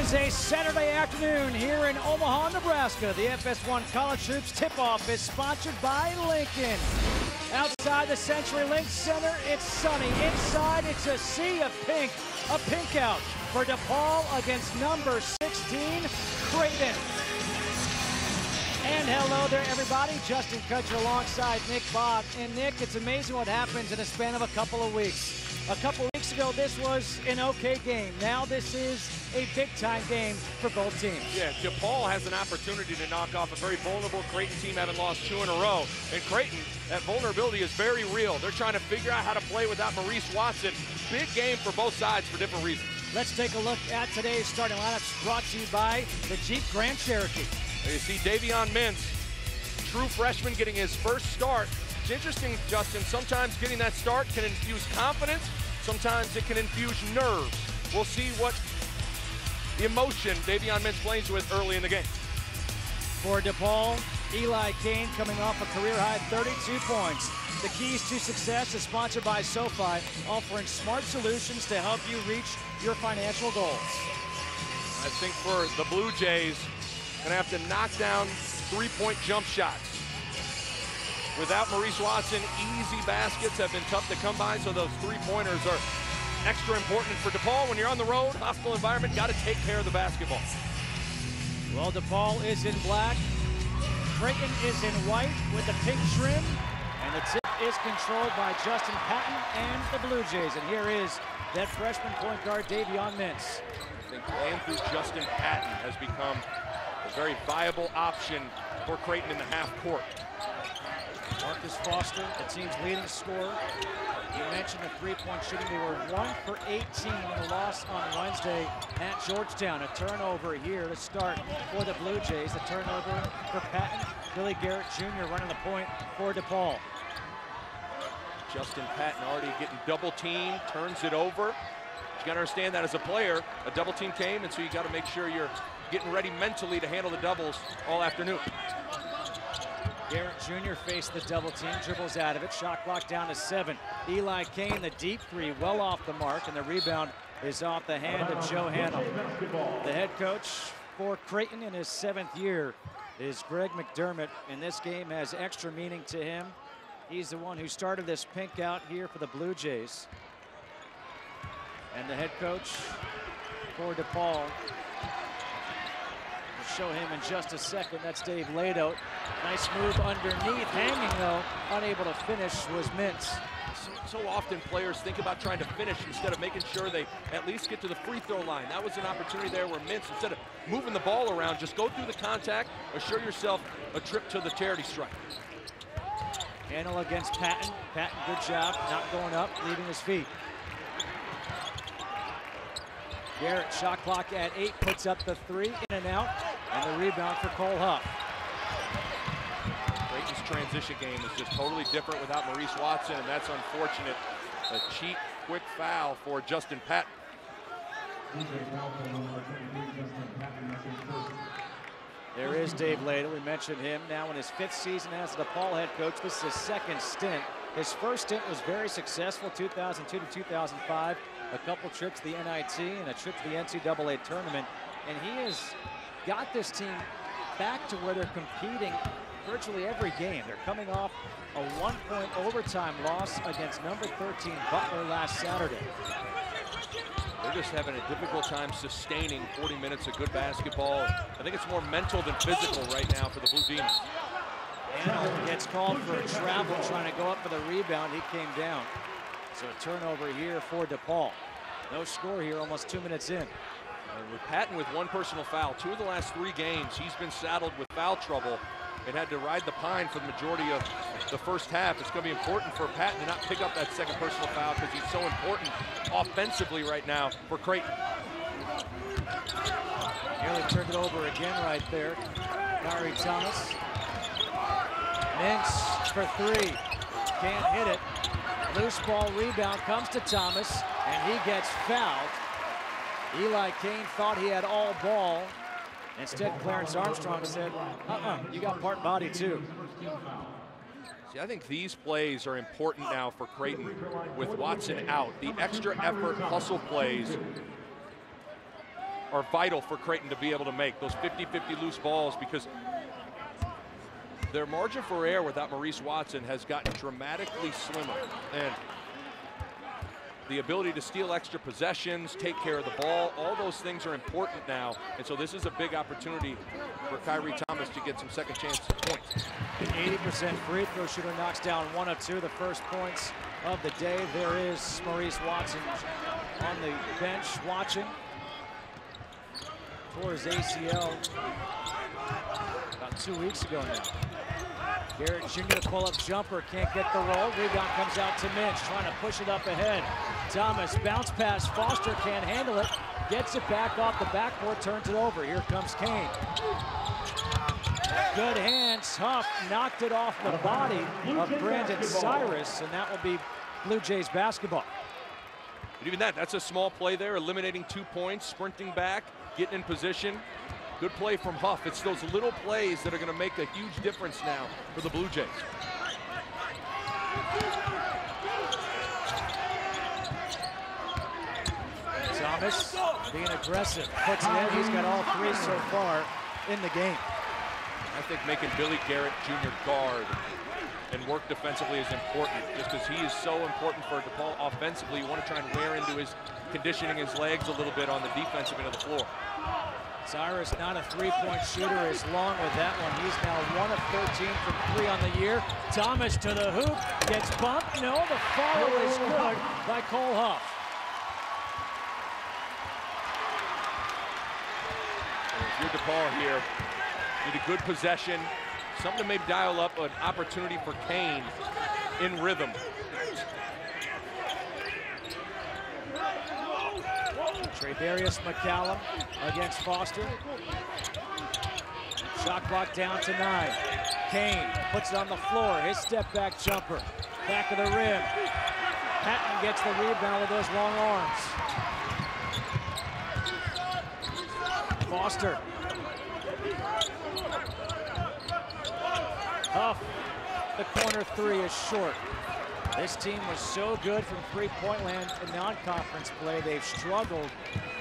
is a Saturday afternoon here in Omaha, Nebraska. The FS1 College Hoops tip-off is sponsored by Lincoln. Outside the CenturyLink Center, it's sunny. Inside, it's a sea of pink. A pink out for DePaul against number 16, Creighton. And hello there, everybody. Justin Kutcher alongside Nick Bob. And Nick, it's amazing what happens in a span of a couple of weeks. A couple weeks ago, this was an okay game. Now this is a big-time game for both teams. Yeah, DePaul has an opportunity to knock off a very vulnerable Creighton team, having lost 2 in a row. And Creighton, that vulnerability is very real. They're trying to figure out how to play without Maurice Watson. Big game for both sides for different reasons. Let's take a look at today's starting lineups, brought to you by the Jeep Grand Cherokee. There you see Davion Mintz, true freshman, getting his first start. It's interesting, Justin, sometimes getting that start can infuse confidence, sometimes it can infuse nerves. We'll see what emotion Davion Mintz plays with early in the game. For DePaul, Eli Kane coming off a career-high 32 points. The Keys to Success is sponsored by SoFi, offering smart solutions to help you reach your financial goals. I think for the Blue Jays, gonna have to knock down three-point jump shots. Without Maurice Watson, easy baskets have been tough to come by, so those three-pointers are extra important for DePaul. When you're on the road, hostile environment, got to take care of the basketball. Well, DePaul is in black. Creighton is in white with the pink trim. And the tip is controlled by Justin Patton and the Blue Jays. And here is that freshman point guard, Davion Mintz. I think playing through Justin Patton has become a very viable option for Creighton in the half court. Marcus Foster, the team's leading scorer. You mentioned the three-point shooting. They were 1 for 18 in the loss on Wednesday at Georgetown. A turnover here to start for the Blue Jays. A turnover for Patton. Billy Garrett Jr. running the point for DePaul. Justin Patton already getting double teamed, turns it over. You got to understand that as a player, a double team came, and so you got to make sure you're getting ready mentally to handle the doubles all afternoon. Garrett Jr. faced the double team, dribbles out of it, shot clock down to 7. Eli Kane, the deep three, well off the mark, and the rebound is off the hand of Joe Hannell. The head coach for Creighton in his 7th year is Greg McDermott, and this game has extra meaning to him. He's the one who started this pink out here for the Blue Jays. And the head coach for DePaul, show him in just a second. That's Dave Lado. Nice move underneath. Hanging, though, unable to finish was Mintz. So often players think about trying to finish instead of making sure they at least get to the free throw line. That was an opportunity there where Mintz, instead of moving the ball around, just go through the contact, assure yourself a trip to the charity stripe. Handle against Patton. Patton, good job, not going up, leaving his feet. Garrett, shot clock at 8, puts up the 3, in and out, and the rebound for Cole Huff. Creighton's transition game is just totally different without Maurice Watson, and that's unfortunate. A cheap, quick foul for Justin Patton. There is Dave Lado. We mentioned him now in his 5th season as the DePaul head coach. This is his 2nd stint. His first stint was very successful, 2002 to 2005. A couple trips to the NIT and a trip to the NCAA tournament. And he has got this team back to where they're competing virtually every game. They're coming off a 1-point overtime loss against number 13 Butler last Saturday. They're just having a difficult time sustaining 40 minutes of good basketball. I think it's more mental than physical right now for the Blue Demons. And gets called for a travel, trying to go up for the rebound. He came down. So a turnover here for DePaul. No score here, almost 2 minutes in. With Patton with 1 personal foul, 2 of the last 3 games, he's been saddled with foul trouble and had to ride the pine for the majority of the first half. It's going to be important for Patton to not pick up that 2nd personal foul because he's so important offensively right now for Creighton. Nearly turned it over again right there. Kyrie Thomas. Mintz for 3. Can't hit it. Loose ball rebound comes to Thomas, and he gets fouled. Eli Kane thought he had all ball. Instead, Clarence Armstrong said, you got part body too. See, I think these plays are important now for Creighton with Watson out. The extra effort hustle plays are vital for Creighton to be able to make, those 50-50 loose balls, because their margin for error without Maurice Watson has gotten dramatically slimmer. And the ability to steal extra possessions, take care of the ball, all those things are important now. And so this is a big opportunity for Khyri Thomas to get some second chance points. The 80% free throw shooter knocks down 1 of 2, the first points of the day. There is Maurice Watson on the bench watching. Tore his ACL about 2 weeks ago now. Garrett Jr. the pull-up jumper, can't get the roll. Rebound comes out to Minch, trying to push it up ahead. Thomas, bounce pass, Foster can't handle it. Gets it back off the backboard, turns it over. Here comes Kane. Good hands, Huff knocked it off the body of Brandon Cyrus, and that will be Blue Jays basketball. But even that's a small play there, eliminating 2 points, sprinting back, getting in position. Good play from Huff. It's those little plays that are going to make a huge difference now for the Blue Jays. Thomas being aggressive, puts it in. He's got all 3 so far in the game. I think making Billy Garrett Jr. guard and work defensively is important, just because he is so important for DePaul offensively. You want to try and wear into his conditioning his legs a little bit on the defensive end of the floor. Cyrus not a three-point shooter, is long with that one. He's now 1 of 13 from 3 on the year. Thomas to the hoop, gets bumped. No, the follow is good by Cole Huff. If you're DePaul here, need a good possession, something to maybe dial up an opportunity for Kane in rhythm. Trevarius McCallum against Foster. Shot clock down to 9. Kane puts it on the floor. His step back jumper. Back of the rim. Patton gets the rebound with those long arms. Foster. Huff. The corner 3 is short. This team was so good from three-point land in non-conference play. They've struggled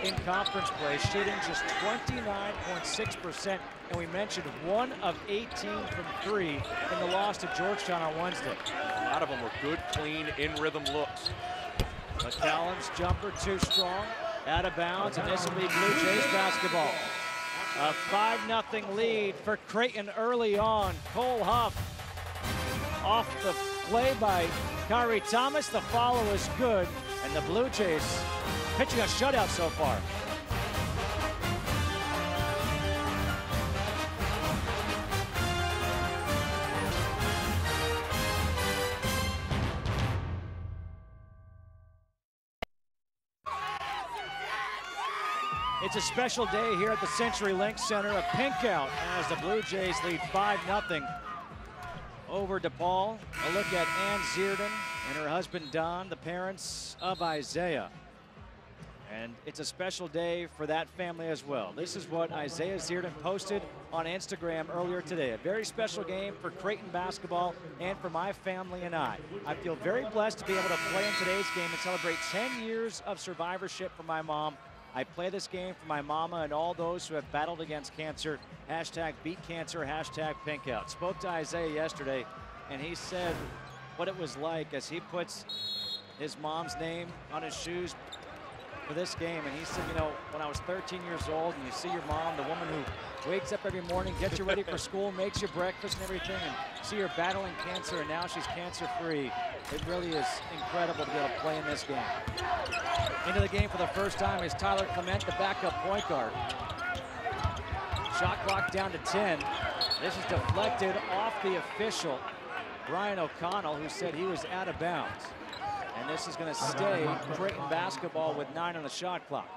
in conference play, shooting just 29.6%. And we mentioned 1 of 18 from 3 in the loss to Georgetown on Wednesday. A lot of them were good, clean, in-rhythm looks. McCallum's jumper too strong, out of bounds, and this will be Blue Jays basketball. A 5-0 lead for Creighton early on. Cole Huff off the play by Khyri Thomas. The follow is good, and the Blue Jays pitching a shutout so far. It's a special day here at the CenturyLink Center. A pink out as the Blue Jays lead 5-0 over DePaul. A look at Ann Zierden and her husband Don, the parents of Isaiah. And it's a special day for that family as well. This is what Isaiah Zierden posted on Instagram earlier today. A very special game for Creighton basketball and for my family and I. I feel very blessed to be able to play in today's game and celebrate 10 years of survivorship for my mom. I play this game for my mama and all those who have battled against cancer. Hashtag beat cancer, hashtag pink out. Spoke to Isaiah yesterday, and he said what it was like as he puts his mom's name on his shoes for this game. And he said, you know, when I was 13 years old and you see your mom, the woman who wakes up every morning, gets you ready for school, makes you breakfast and everything, and see her battling cancer, and now she's cancer-free. It really is incredible to be able to play in this game. Into the game for the first time is Tyler Clement, the backup point guard. Shot clock down to 10. This is deflected off the official, Brian O'Connell, who said he was out of bounds. And this is going to stay Creighton basketball with 9 on the shot clock.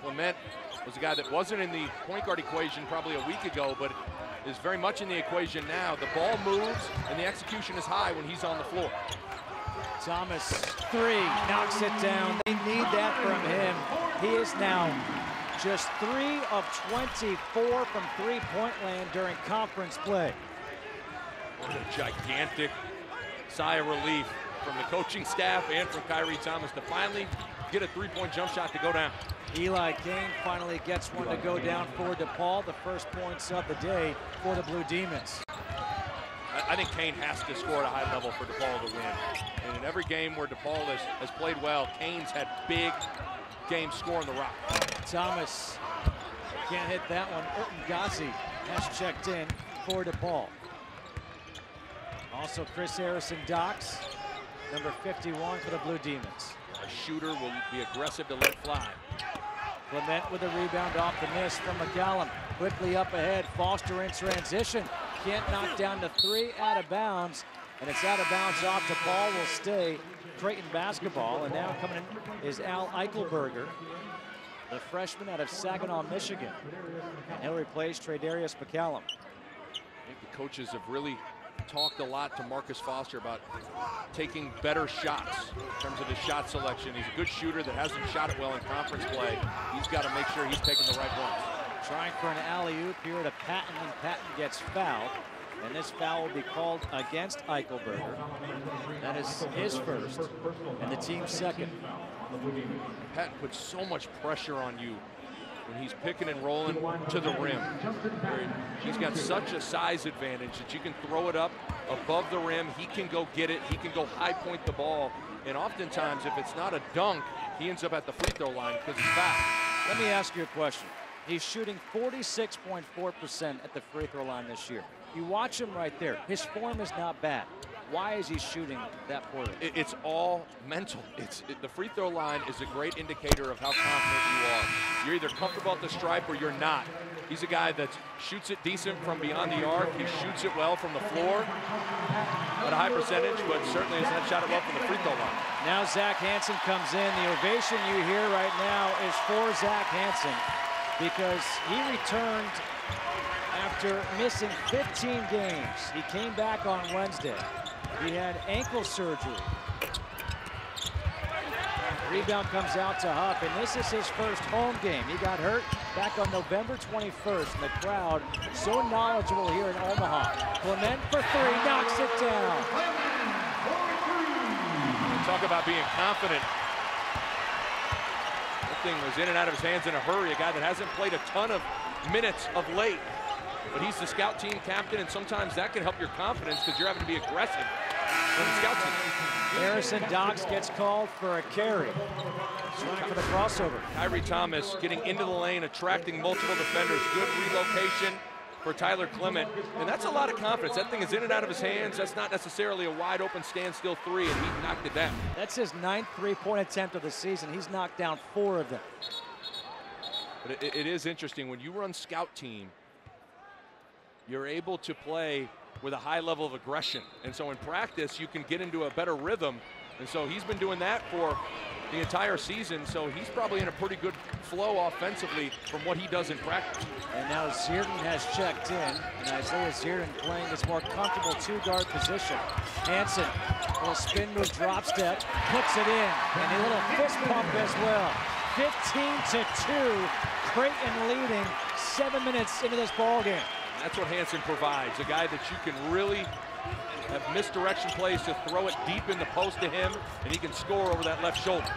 Clement was a guy that wasn't in the point guard equation probably a week ago, but is very much in the equation now. The ball moves and the execution is high when he's on the floor. Thomas, 3, knocks it down. They need that from him. He is now just 3 of 24 from three-point land during conference play. What a gigantic sigh of relief from the coaching staff and from Khyri Thomas to finally get a three-point jump shot to go down. Eli Kane finally gets one to go down for DePaul. The first points of the day for the Blue Demons. I think Kane has to score at a high level for DePaul to win. And in every game where DePaul has played well, Kane's had big games scoring the rock. Thomas can't hit that one. Ghazi has checked in for DePaul. Also Chris Harrison Docks, number 51 for the Blue Demons. A shooter will be aggressive to let fly. Clement with a rebound off the miss from McCallum. Quickly up ahead, Foster in transition. Can't knock down the three, out of bounds. And it's out of bounds off. DePaul will stay Creighton basketball. And now coming in is Al Eichelberger, the freshman out of Saginaw, Michigan. And he'll replace Tredarius McCallum. I think the coaches have really talked a lot to Marcus Foster about taking better shots in terms of his shot selection. He's a good shooter that hasn't shot it well in conference play. He's got to make sure he's taking the right ones. Trying for an alley-oop here to Patton, and Patton gets fouled. And this foul will be called against Eichelberger. That is his first and the team's second. Patton puts so much pressure on you when he's picking and rolling to the rim. He's got such a size advantage that you can throw it up above the rim. He can go get it. He can go high point the ball. And oftentimes, if it's not a dunk, he ends up at the free throw line because he's fouled. Let me ask you a question. He's shooting 46.4% at the free throw line this year. You watch him right there. His form is not bad. Why is he shooting that poorly? It's all mental. The free throw line is a great indicator of how confident you are. You're either comfortable at the stripe or you're not. He's a guy that shoots it decent from beyond the arc. He shoots it well from the floor at a high percentage, but certainly has not shot it well from the free throw line. Now Zach Hansen comes in. The ovation you hear right now is for Zach Hansen because he returned after missing 15 games. He came back on Wednesday. He had ankle surgery. Rebound comes out to Huff, and this is his first home game. He got hurt back on November 21st, and the crowd so knowledgeable here in Omaha. Clement for three, knocks it down. Talk about being confident. That thing was in and out of his hands in a hurry. A guy that hasn't played a ton of minutes of late. But he's the scout team captain, and sometimes that can help your confidence because you're having to be aggressive on the scout team. Harrison Docks gets called for a carry. Trying for the crossover. Kyrie Thomas getting into the lane, attracting multiple defenders. Good relocation for Tyler Clement. And that's a lot of confidence. That thing is in and out of his hands. That's not necessarily a wide open standstill three, and he knocked it down. That's his 9th three-point attempt of the season. He's knocked down 4 of them. But it is interesting. When you run scout team, you're able to play with a high level of aggression. And so in practice, you can get into a better rhythm. And so he's been doing that for the entire season. So he's probably in a pretty good flow offensively from what he does in practice. And now Zierden has checked in. And Isaiah Zierden playing his more comfortable two-guard position. Hansen, little spin move, drop step, puts it in. And a little fist pump as well. 15-2, Creighton leading 7 minutes into this ball game. That's what Hansen provides, a guy that you can really have misdirection plays to throw it deep in the post to him, and he can score over that left shoulder.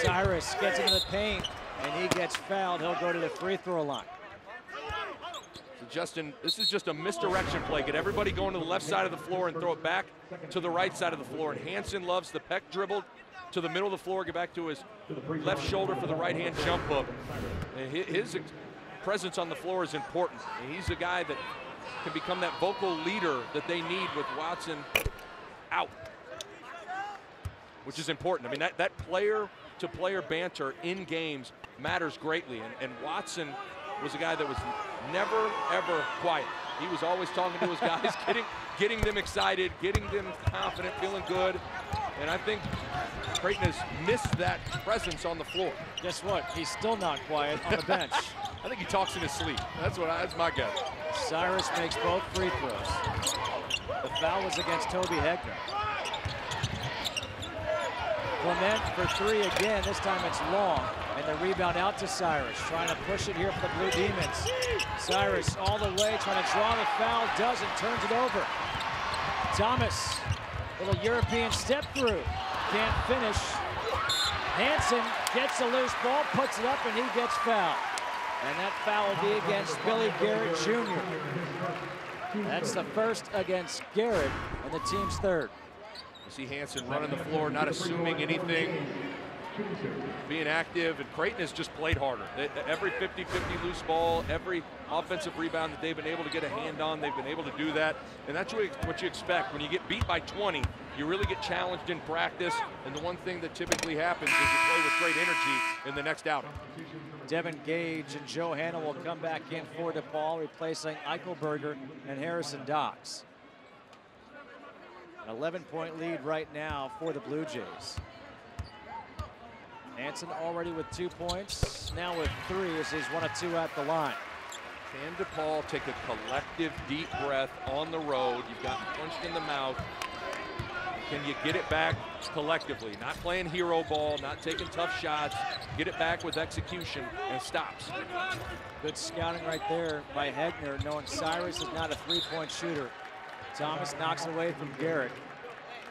Cyrus gets into the paint, and he gets fouled. He'll go to the free throw line. So Justin, this is just a misdirection play. Get everybody going to the left side of the floor and throw it back to the right side of the floor. And Hansen loves the peck dribble to the middle of the floor, get back to his left shoulder for the right-hand jump hook. And his presence on the floor is important. And he's a guy that can become that vocal leader that they need with Watson out, which is important. I mean, that player-to-player banter in games matters greatly. And Watson was a guy that was never, ever quiet. He was always talking to his guys, getting them excited, getting them confident, feeling good. And I think Creighton has missed that presence on the floor. Guess what? He's still not quiet on the bench. I think he talks in his sleep. That's my guess. Cyrus makes both free throws. The foul was against Toby Hegner. Clement for three again. This time it's long. And the rebound out to Cyrus. Trying to push it here for the Blue Demons. Cyrus all the way, trying to draw the foul. Doesn't, turns it over. Thomas, little European step through. Can't finish. Hansen gets a loose ball, puts it up, and he gets fouled. And that foul will be against Billy Garrett Jr. That's the first against Garrett, and the team's third. You see Hansen running the floor, not assuming anything, being active, and Creighton has just played harder. Every 50-50 loose ball, every offensive rebound that they've been able to get a hand on, they've been able to do that. And that's what you expect. When you get beat by 20, you really get challenged in practice. And the one thing that typically happens is you play with great energy in the next outing. Devin Gage and Joe Hanna will come back in for DePaul, replacing Eichelberger and Harrison Docks. An 11-point lead right now for the Blue Jays. Hansen already with 2 points, now with 3 as he's 1 of 2 at the line. Can DePaul take a collective deep breath on the road? You've gotten punched in the mouth. Can you get it back collectively? Not playing hero ball, not taking tough shots. Get it back with execution and stops. Good scouting right there by Hegner, knowing Cyrus is not a 3-point shooter. Thomas knocks away from Garrett.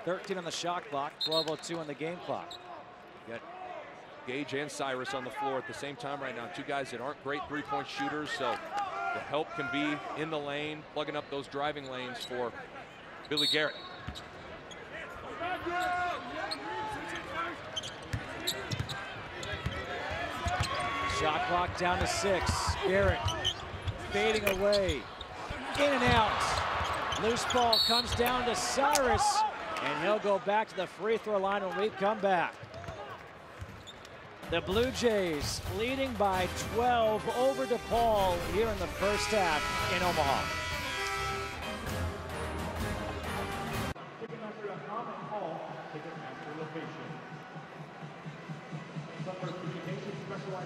13 on the shot clock, 12:02 on the game clock. Got Gage and Cyrus on the floor at the same time right now. Two guys that aren't great 3-point shooters, so the help can be in the lane, plugging up those driving lanes for Billy Garrett. Shot clock down to 6. Garrett fading away, in and out. Loose ball comes down to Cyrus, and he'll go back to the free throw line when we come back. The Blue Jays leading by 12 over DePaul here in the first half in Omaha. Ticketmaster at Common Hall, Ticketmaster location.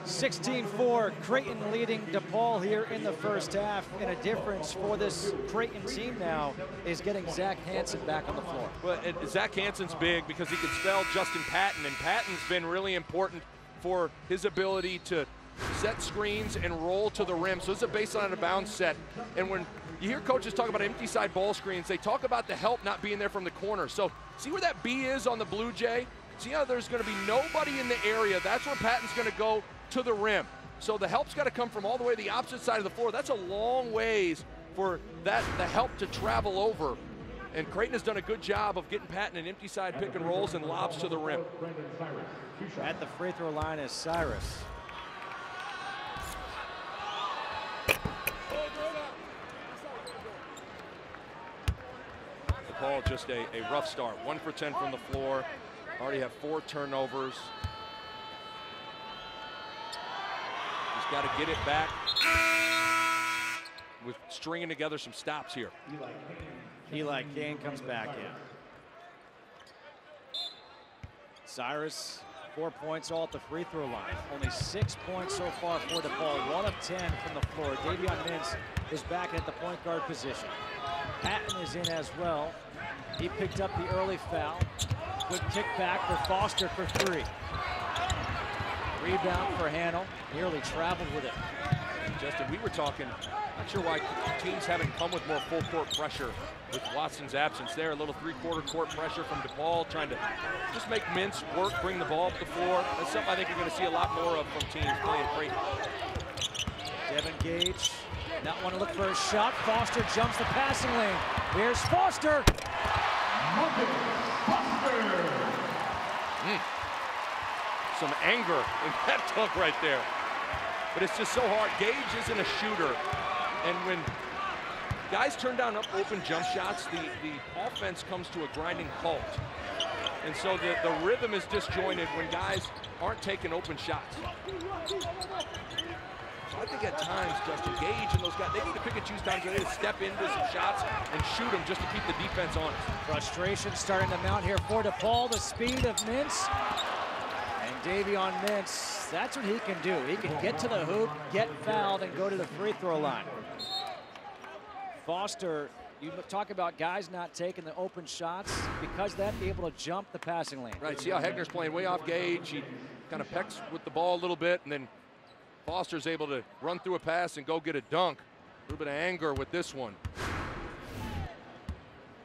16-4, Creighton leading DePaul here in the first half. And a difference for this Creighton team now is getting Zach Hansen back on the floor. Well, Zach Hansen's big because he can spell Justin Patton, and Patton's been really important for his ability to set screens and roll to the rim. So it's a baseline and a bounce set. And when you hear coaches talk about empty side ball screens, they talk about the help not being there from the corner. So see where that B is on the Blue Jay? See how there's going to be nobody in the area? That's where Patton's going to go to the rim. So the help's got to come from all the way to the opposite side of the floor. That's a long ways for the help to travel over. And Creighton has done a good job of getting Patton in empty side pick and rolls and lobs to the rim. At the free throw line is Cyrus. DePaul just a rough start. 1 for 10 from the floor. Already have 4 turnovers. He's got to get it back with stringing together some stops here. Eli Kane comes back in. Cyrus, 4 points all at the free throw line. Only 6 points so far for DePaul. 1 of 10 from the floor. Davion Mintz is back at the point guard position. Patton is in as well. He picked up the early foul. Good kick back for Foster for 3. Rebound for Hanel. Nearly traveled with it. Justin, we were talking, not sure why teams haven't come with more full court pressure with Watson's absence there. A little 3/4 court pressure from DePaul, trying to just make Mintz work, bring the ball up the floor. That's something I think you're going to see a lot more of from teams playing Creighton. Devin Gage not want to look for a shot. Foster jumps the passing lane. Here's Foster. Some anger in that dunk right there. But it's just so hard. Gage isn't a shooter. And when guys turn down open jump shots, the offense comes to a grinding halt. And so the rhythm is disjointed when guys aren't taking open shots. So I think at times, Justin, Gage and those guys, they need to pick and choose times where they step into some shots and shoot them just to keep the defense honest. Frustration starting to mount here for DePaul. The speed of Mintz. And Davion Mintz, that's what he can do. He can get to the hoop, get fouled, and go to the free throw line. Foster, you talk about guys not taking the open shots because of that, be able to jump the passing lane. Right, see how Hegner's playing way off Gage. He kind of pecks with the ball a little bit, and then Foster's able to run through a pass and go get a dunk. A little bit of anger with this one.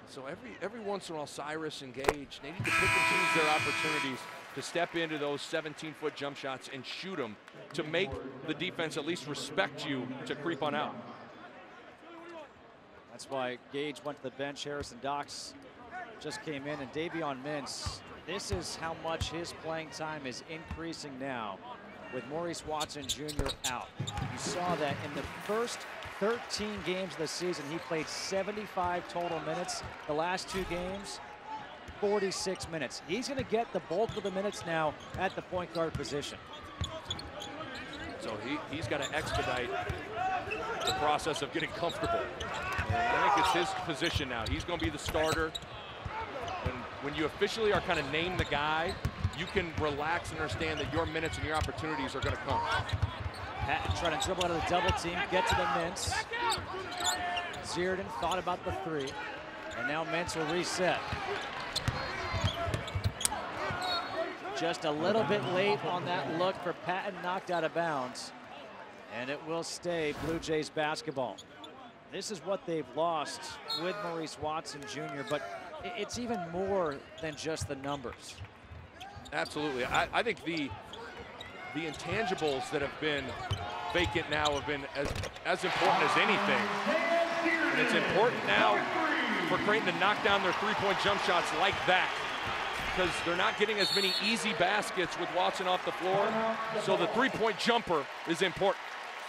So every once in a while, Cyrus and Gage, they need to pick and choose their opportunities to step into those 17-foot jump shots and shoot them to make the defense at least respect you to creep on out. That's why Gage went to the bench. Harrison Docks just came in, and Davion Mintz, this is how much his playing time is increasing now with Maurice Watson Jr. out. You saw that in the first 13 games of the season, he played 75 total minutes. The last 2 games, 46 minutes. He's going to get the bulk of the minutes now at the point guard position. So he's got to expedite the process of getting comfortable. And I think it's his position now. He's going to be the starter. And when you officially are kind of named the guy, you can relax and understand that your minutes and your opportunities are going to come. Patton trying to dribble out of the double team, get to the Mintz. Zierden thought about the 3, and now Mintz will reset. Just a little bit late on that look for Patton, knocked out of bounds. And it will stay Blue Jays basketball. This is what they've lost with Maurice Watson Jr., but it's even more than just the numbers. Absolutely. I think the intangibles that have been vacant now have been as important as anything. And it's important now for Creighton to knock down their 3-point jump shots like that, because they're not getting as many easy baskets with Watson off the floor. So the 3-point jumper is important.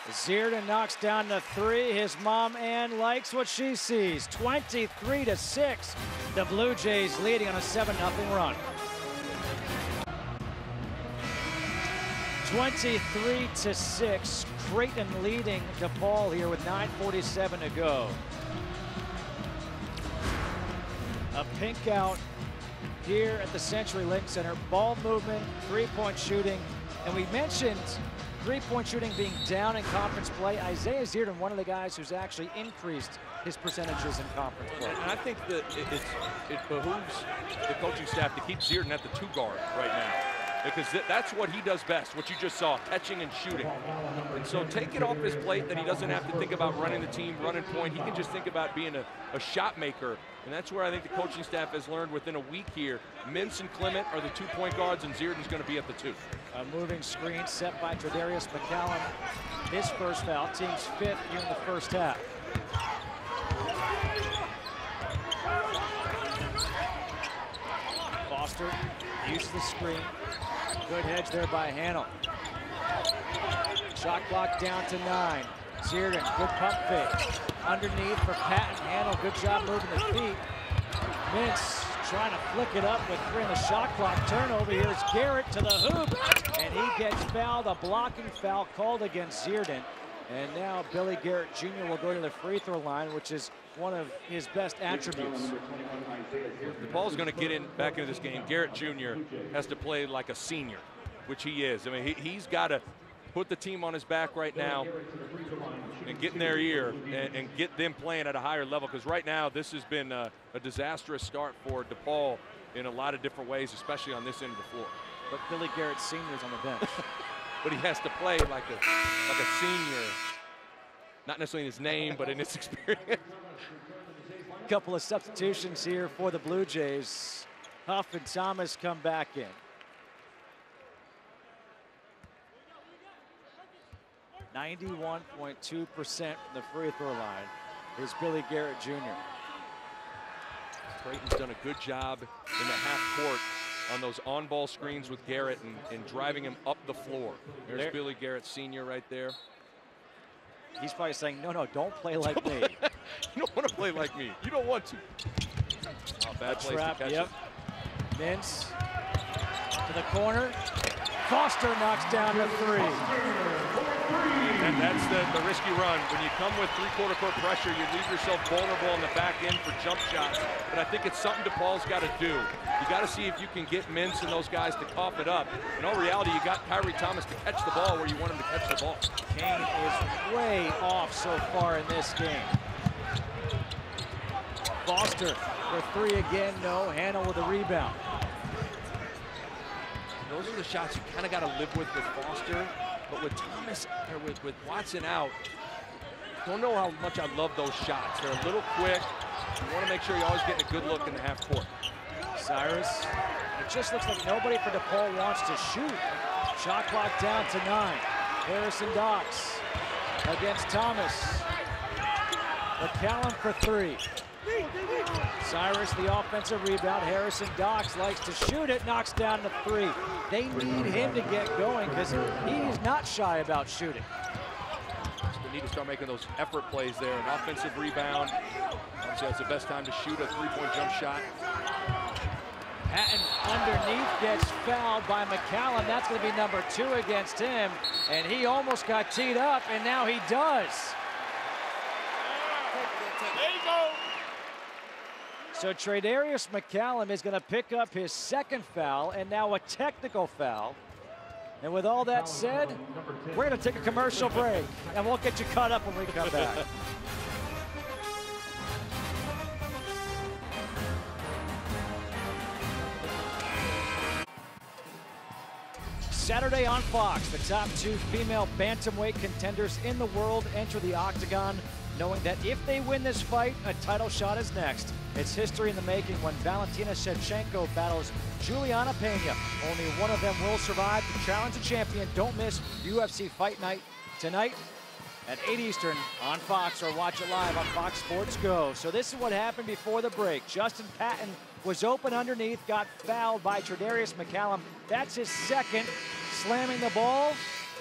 Zierden knocks down the 3. His mom, Ann, likes what she sees. 23-6. The Blue Jays leading on a 7-0 run. 23-6. Creighton leading DePaul here with 9:47 to go. A pink out here at the CenturyLink Center. Ball movement, 3-point shooting, and we mentioned 3-point shooting being down in conference play. Isaiah Zierden, one of the guys who's actually increased his percentages in conference play. And I think that it behooves the coaching staff to keep Zierden at the 2 guard right now, because that's what he does best, what you just saw, catching and shooting. And so take it off his plate that he doesn't have to think about running the team, running point. He can just think about being a shot maker. And that's where I think the coaching staff has learned within a week here. Mintz and Clement are the 2-point guards, and Zierden's going to be at the 2. A moving screen set by Tredarius McCallum. His first foul, team's 5th here in the first half. Foster uses the screen. Good hedge there by Hanel. Shot clock down to 9. Zierden, good pump fake. Underneath for Patton. Hanel, good job moving the feet. Mintz trying to flick it up with 3 on the shot clock. Turnover. Here's Garrett to the hoop, and he gets fouled. A blocking foul called against Zierden. And now Billy Garrett Jr. will go to the free throw line, which is one of his best attributes. DePaul's going to get back into this game. Garrett Jr. has to play like a senior, which he is. I mean, he's got to put the team on his back right now and get in their ear and get them playing at a higher level, because right now this has been a disastrous start for DePaul in a lot of different ways, especially on this end of the floor. But Billy Garrett Sr. is on the bench. But he has to play like a senior, not necessarily in his name, but in his experience. Couple of substitutions here for the Blue Jays. Huff and Thomas come back in. 91.2% from the free throw line is Billy Garrett Jr. Creighton's done a good job in the half court on those on-ball screens with Garrett and driving him up the floor. There's Billy Garrett Sr. right there. He's probably saying, no, don't play like me. You don't want to play like me. You don't want to. Oh, bad place to catch it. Mintz to the corner. Foster knocks down the 3. And that's the risky run. When you come with 3/4 court pressure, you leave yourself vulnerable on the back end for jump shots. But I think it's something DePaul's got to do. You got to see if you can get Mintz and those guys to cough it up. In all reality, you got Kyrie Thomas to catch the ball where you want him to catch the ball. Kane is way off so far in this game. Foster for 3 again, no. Hanel with a rebound. Those are the shots you kind of got to live with Foster. But with Thomas, or with Watson out, don't know how much I love those shots. They're a little quick. You want to make sure you're always getting a good look in the half court. Cyrus, it just looks like nobody for DePaul wants to shoot. Shot clock down to 9. Harrison Docks against Thomas. McCallum for 3. Cyrus, the offensive rebound. Harrison Docks likes to shoot it, knocks down to 3. They need him to get going because he's not shy about shooting. They need to start making those effort plays there. An offensive rebound. Obviously, that's the best time to shoot a 3-point jump shot. Patton underneath gets fouled by McCallum. That's going to be number 2 against him. And he almost got teed up, and now he does. There you go. So Tredarius McCallum is going to pick up his 2nd foul, and now a technical foul. And with all that said, we're going to take a commercial break, and we'll get you caught up when we come back. Saturday on Fox, the top 2 female bantamweight contenders in the world enter the octagon, knowing that if they win this fight, a title shot is next. It's history in the making when Valentina Shevchenko battles Juliana Pena. Only one of them will survive to challenge the champion. Don't miss UFC Fight Night tonight at 8 Eastern on Fox, or watch it live on Fox Sports Go. So this is what happened before the break. Justin Patton was open underneath, got fouled by Tredarius McCallum. That's his 2nd, slamming the ball.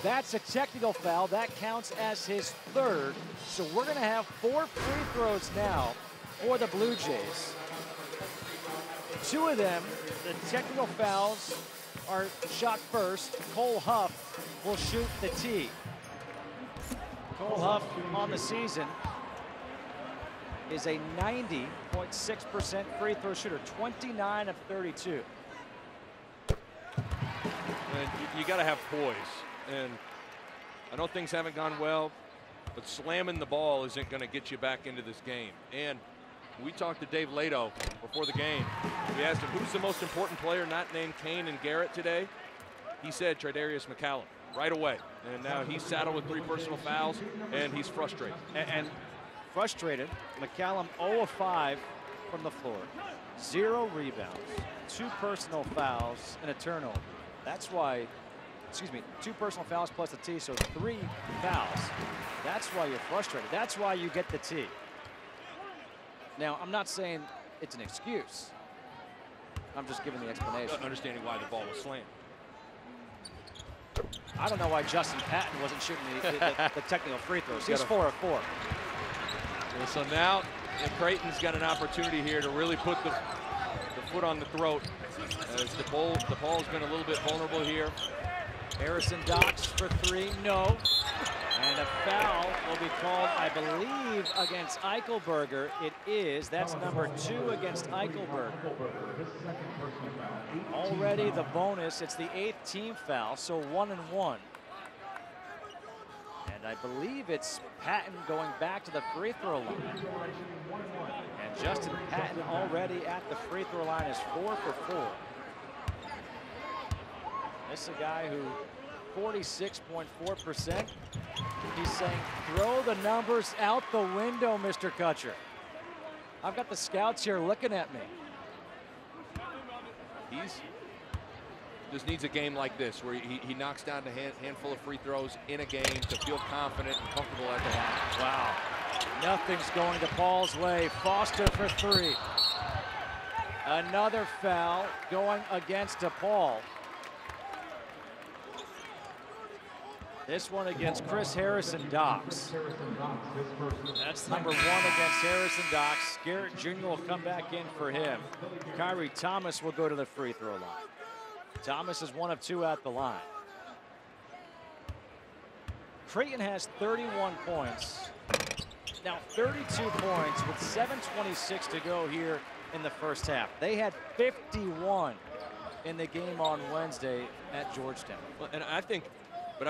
That's a technical foul. That counts as his 3rd. So we're going to have 4 free throws now for the Blue Jays. 2 of them, the technical fouls, are shot first. Cole Huff will shoot the tee. Cole Huff on the season is a 90.6% free throw shooter, 29 of 32. And you got to have poise. And I know things haven't gone well, but slamming the ball isn't going to get you back into this game. And we talked to Dave Lato before the game. We asked him, who's the most important player not named Kane and Garrett today? He said Tredarius McCallum right away. And now he's saddled with 3 personal fouls, and he's frustrated. And frustrated, McCallum 0 of 5 from the floor. 0 rebounds, 2 personal fouls, and a turnover. That's why, 2 personal fouls plus a tee, so 3 fouls. That's why you're frustrated. That's why you get the tee. Now, I'm not saying it's an excuse. I'm just giving the explanation. Understanding why the ball was slammed. I don't know why Justin Patton wasn't shooting the technical free throws. He's 4 of 4. Well, so now Creighton's got an opportunity here to really put the foot on the throat. As DePaul's been a little bit vulnerable here. Harrison Docks for 3, no. And a foul will be called, I believe, against Eichelberger. It is. That's number 2 against Eichelberger. Already the bonus. It's the 8th team foul, so 1 and 1. And I believe it's Patton going back to the free throw line. And Justin Patton already at the free throw line is 4 for 4. This is a guy who 46.4%. He's saying, throw the numbers out the window, Mr. Kutcher. I've got the scouts here looking at me. He's just needs a game like this where he knocks down a handful of free throws in a game to feel confident and comfortable at the line. Wow. Nothing's going DePaul's way. Foster for 3. Another foul going against DePaul. This one against Chris Harrison Docks. That's number 1 against Harrison Docks. Garrett Jr. will come back in for him. Kyrie Thomas will go to the free throw line. Thomas is 1 of 2 at the line. Creighton has 31 points. Now 32 points with 7:26 to go here in the first half. They had 51 in the game on Wednesday at Georgetown. Well, and I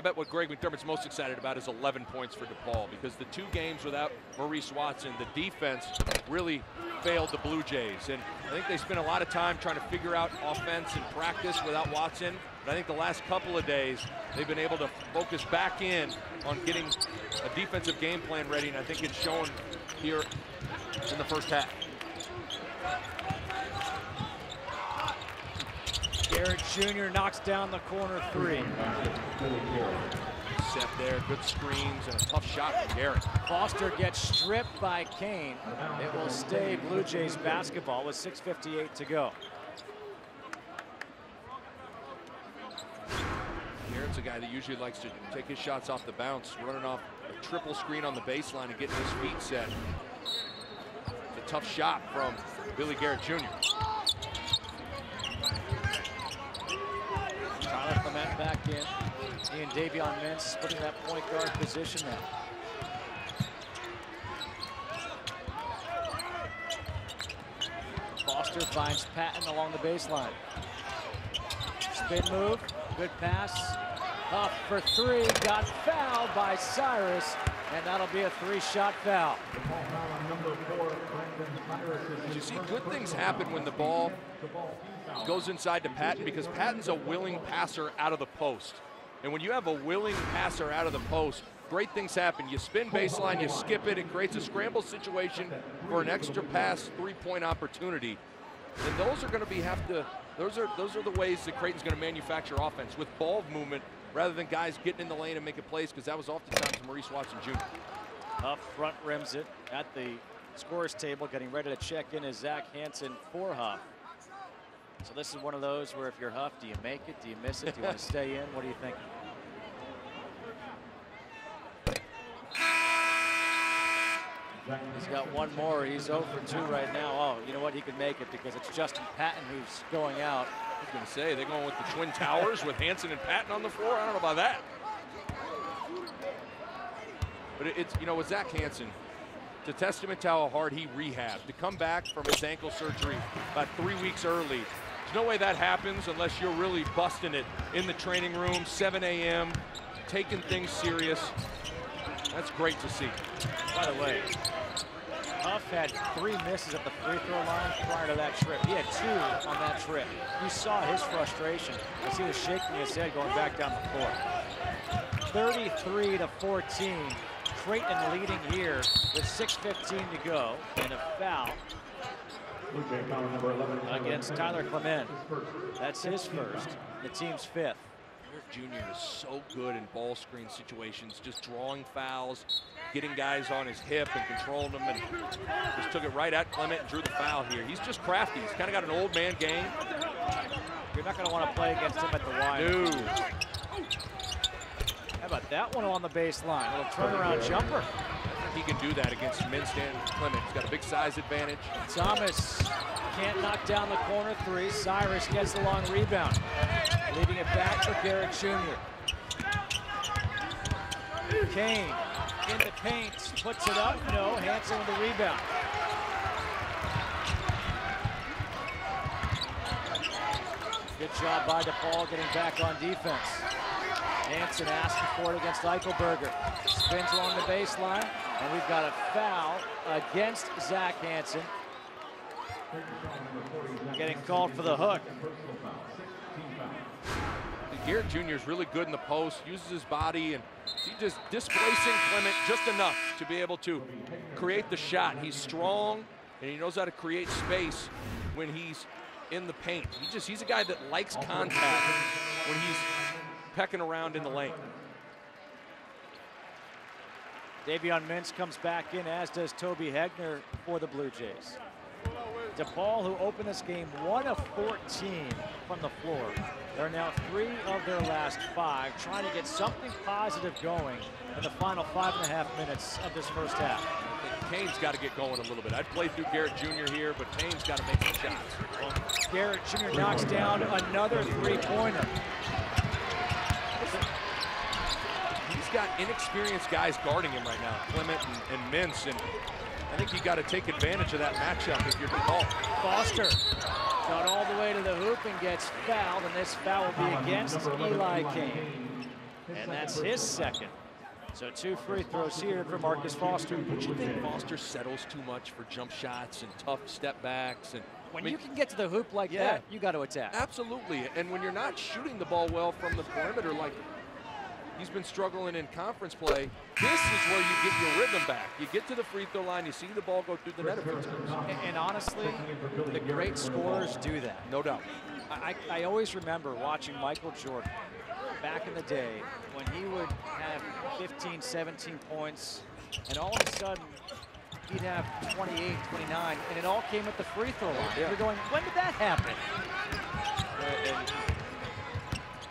bet what Greg McDermott's most excited about is 11 points for DePaul, because the 2 games without Maurice Watson, the defense really failed the Blue Jays. And I think they spent a lot of time trying to figure out offense and practice without Watson. But I think the last couple of days, they've been able to focus back in on getting a defensive game plan ready, and I think it's shown here in the first half. Garrett Jr. knocks down the corner three. Set there, good screens, and a tough shot from Garrett. Foster gets stripped by Kane. It will stay Blue Jays basketball with 6:58 to go. Garrett's a guy that usually likes to take his shots off the bounce, running off a triple screen on the baseline and getting his feet set. It's a tough shot from Billy Garrett Jr. Tyler Clement back in. He and Davion Mintz splitting that point guard position now. Foster finds Patton along the baseline. Spin move, good pass. Up for three, got fouled by Cyrus, and that'll be a three-shot foul. You see, good things happen when the ball goes inside to Patton, because Patton's a willing passer out of the post. And when you have a willing passer out of the post, great things happen. You spin baseline, you skip it, it creates a scramble situation for an extra pass, three-point opportunity. And those are going to be those are the ways that Creighton's going to manufacture offense, with ball movement rather than guys getting in the lane and making plays, because that was oftentimes Maurice Watson Jr. Huff front rims it at the scorer's table, getting ready to check in is Zach Hansen for Huff. So this is one of those where if you're Huff, do you make it? Do you miss it? Do you want to stay in? What do you think? He's got one more. He's 0 for 2 right now. Oh, you know what? He could make it because it's Justin Patton who's going out. I was going to say, they're going with the Twin Towers with Hansen and Patton on the floor. I don't know about that. But it's, you know, with Zach Hansen, it's a testament to how hard he rehabbed. To come back from his ankle surgery about 3 weeks early, there's no way that happens unless you're really busting it in the training room, 7 a.m., taking things serious. That's great to see. By the way, Huff had 3 misses at the free throw line prior to that trip. He had 2 on that trip. You saw his frustration as he was shaking his head going back down the floor. 33-14. Creighton leading here with 6:15 to go, and a foul against Tyler Clement. That's his first, the team's 5th. Jr. is so good in ball screen situations, just drawing fouls, getting guys on his hip and controlling them, and just took it right at Clement and drew the foul here. He's just crafty. He's kind of got an old man game. You're not going to want to play against him at the line. No. How about that one on the baseline? A little turnaround jumper. I think he can do that against Mintz and Clement. He's got a big size advantage. Thomas can't knock down the corner 3. Cyrus gets the long rebound. Leaving it back for Garrett Jr. Kane in the paint, puts it up. No, Hansen with the rebound. Good job by DePaul getting back on defense. Hansen asking for it against Eichelberger. Spins along the baseline, and we've got a foul against Zach Hansen. Getting called for the hook. Garrett Jr. is really good in the post, uses his body, and he just displacing Clement just enough to be able to create the shot. He's strong, and he knows how to create space when he's in the paint. He's a guy that likes contact when he's pecking around in the lane. Davion Mintz comes back in, as does Toby Hegner for the Blue Jays. DePaul, who opened this game 1 of 14 from the floor. They're now 3 of their last 5, trying to get something positive going in the final 5.5 minutes of this first half. I think Kane's got to get going a little bit. I'd play through Garrett Jr. here, but Kane's got to make some shots. Well, Garrett Jr. knocks down another 3-pointer. He's got inexperienced guys guarding him right now, Clement and Mintz, and I think you got to take advantage of that matchup if you're DePaul. Foster got all the way to the hoop and gets fouled, and this foul will be against Eli Kane. And that's his second. So 2 free throws here for Marcus Foster. Don't you think Foster settles too much for jump shots and tough step backs? And when you can get to the hoop like that, you got to attack. Absolutely, and when you're not shooting the ball well from the perimeter like he's been struggling in conference play, this is where you get your rhythm back. You get to the free throw line, you see the ball go through the net a few times. And honestly, the great scorers do that. No doubt. I always remember watching Michael Jordan back in the day when he would have 15, 17 points, and all of a sudden he'd have 28, 29, and it all came at the free throw line. Yeah. You're going, when did that happen?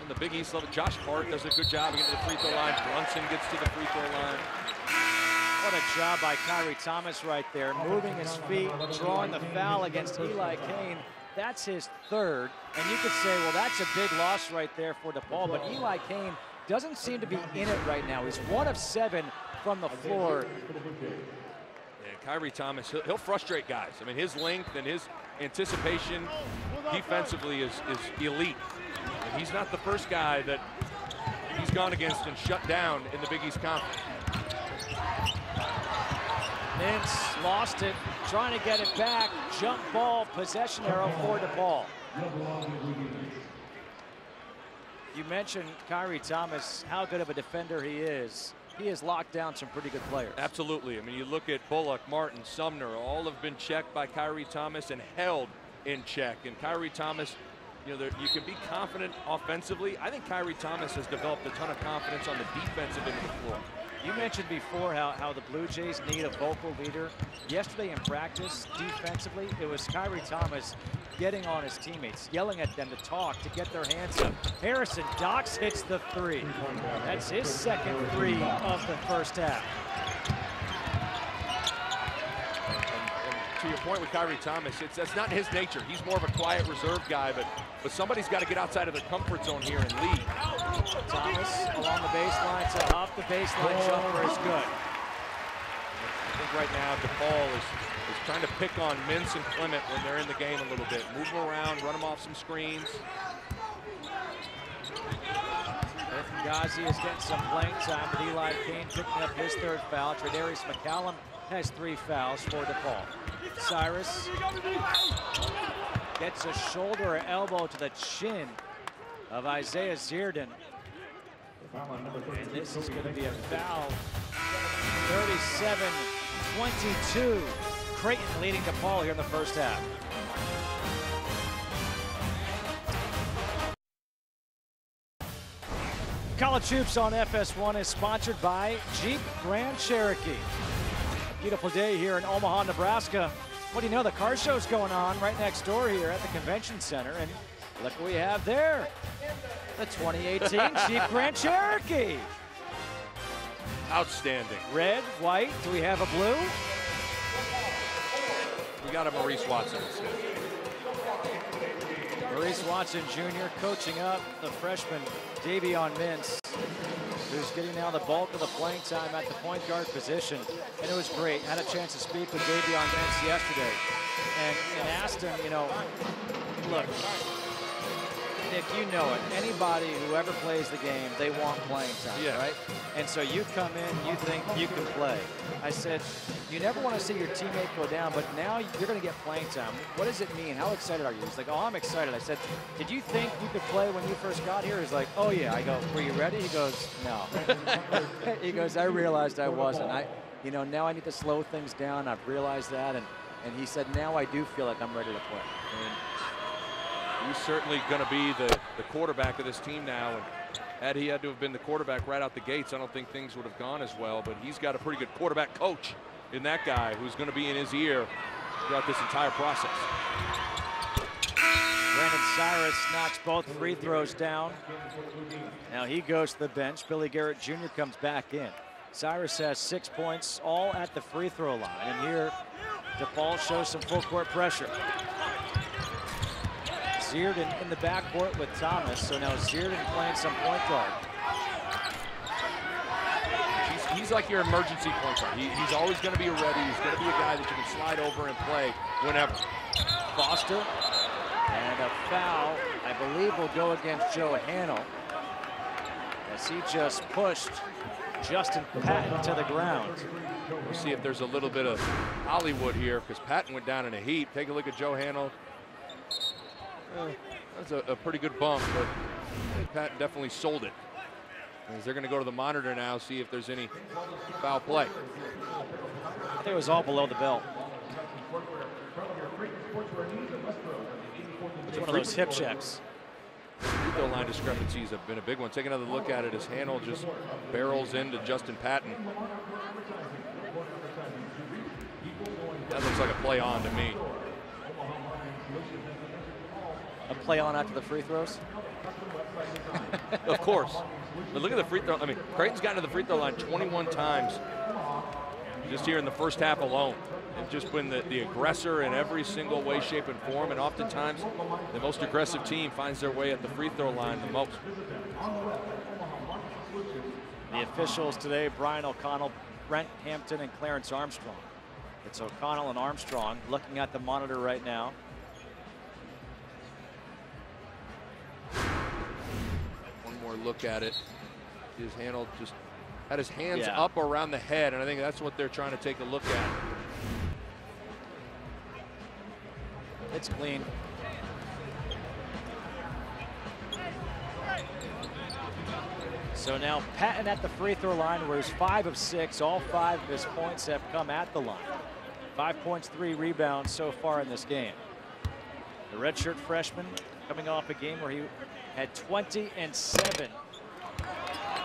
And the Big East level, Josh Hart does a good job of getting to the free throw line. Brunson gets to the free throw line. What a job by Kyrie Thomas right there, moving his feet, drawing the foul against Eli Kane. That's his third, and you could say, well, that's a big loss right there for DePaul, but Eli Kane doesn't seem to be in it right now. He's 1 of 7 from the floor. Yeah, Kyrie Thomas, he'll frustrate guys. I mean, his length and his anticipation defensively is elite. And he's not the first guy that he's gone against and shut down in the Big East Conference. Mintz lost it, trying to get it back. Jump ball, possession arrow for DePaul. You mentioned Kyrie Thomas, how good of a defender he is. He has locked down some pretty good players. Absolutely. I mean, you look at Bullock, Martin, Sumner, all have been checked by Kyrie Thomas and held in check. And Kyrie Thomas, you know, you can be confident offensively. I think Kyrie Thomas has developed a ton of confidence on the defensive end of the floor. You mentioned before how the Blue Jays need a vocal leader. Yesterday in practice, defensively, it was Kyrie Thomas getting on his teammates, yelling at them to talk, to get their hands up. Harrison Docks hits the three. That's his second three of the first half. And to your point with Kyrie Thomas, that's not his nature. He's more of a quiet, reserved guy, but somebody's got to get outside of their comfort zone here and lead. Thomas along the baseline, so off the baseline jumper is good. I think right now DePaul is trying to pick on Mintz and Clement when they're in the game a little bit. Move them around, run them off some screens. Gazi is getting some playing time with Eli Kane picking up his third foul. Tredarius McCallum has 3 fouls for DePaul. Cyrus gets a shoulder or elbow to the chin of Isaiah Zierden. And this is going to be a foul. 37-22. Creighton leading DePaul here in the first half. College Hoops on FS1 is sponsored by Jeep Grand Cherokee. A beautiful day here in Omaha, Nebraska. What do you know, the car show's going on right next door here at the Convention Center. And look what we have there. The 2018 Jeep Grand Cherokee. Outstanding. Red, white, do we have a blue? We got a Maurice Watson instead. Maurice Watson Jr. coaching up the freshman Davion Mintz, who's getting now the bulk of the playing time at the point guard position. And it was great. Had a chance to speak with Davion Mintz yesterday and asked him, you know, look, Nick, you know it. Anybody who ever plays the game, they want playing time, yeah. Right? And so you come in, you think you can play. I said, you never want to see your teammate go down, but now you're going to get playing time. What does it mean? How excited are you? He's like, oh, I'm excited. I said, did you think you could play when you first got here? He's like, oh, yeah. I go, were you ready? He goes, no. He goes, I realized I wasn't. You know, now I need to slow things down. I've realized that. And he said, now I do feel like I'm ready to play. He's certainly going to be the quarterback of this team now. And had he had to have been the quarterback right out the gates, I don't think things would have gone as well. But he's got a pretty good quarterback coach in that guy who's going to be in his ear throughout this entire process. Brandon Cyrus knocks both free throws down. Now he goes to the bench. Billy Garrett Jr. comes back in. Cyrus has 6 points, all at the free throw line. And here, DePaul shows some full court pressure. Zierden in the backcourt with Thomas. So now Zierden playing some point guard. He's like your emergency point guard. He's always going to be ready. He's going to be a guy that you can slide over and play whenever. Foster. And a foul, I believe, will go against Joe Hannell, as he just pushed Justin Patton to the ground. We'll see if there's a little bit of Hollywood here, because Patton went down in a heap. Take a look at Joe Hannell. That's a pretty good bump, but Patton definitely sold it. As they're going to go to the monitor now, see if there's any foul play. I think it was all below the belt. It's one of those hip checks. Free throw line discrepancies have been a big one. Take another look at it as Hanold just barrels into Justin Patton. That looks like a play on to me. A play on after the free throws? Of course. But look at the free throw. I mean, Creighton's gotten to the free throw line 21 times just here in the first half alone. They've just been the aggressor in every single way, shape, and form, and oftentimes the most aggressive team finds their way at the free throw line the most. The officials today, Brian O'Connell, Brent Hampton, and Clarence Armstrong. It's O'Connell and Armstrong looking at the monitor right now. One more look at it. His handle just had his hands up around the head, and I think that's what they're trying to take a look at. It's clean. So now Patton at the free throw line, where he's 5 of 6. All 5 of his points have come at the line. 5 points, 3 rebounds so far in this game. The redshirt freshman coming off a game where he had 20 and 7.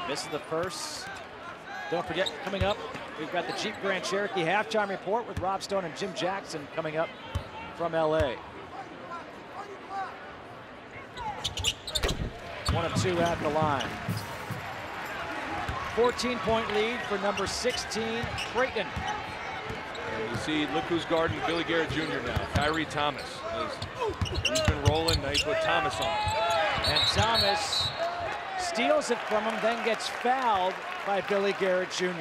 Misses the first. Don't forget, coming up, we've got the Jeep Grand Cherokee halftime report with Rob Stone and Jim Jackson coming up from LA. 1 of 2 at the line. 14-point lead for number 16, Creighton. And you see, look who's guarding Billy Garrett Jr. now, Kyrie Thomas. He's been rolling, now you put Thomas on. And Thomas steals it from him, then gets fouled by Billy Garrett Jr.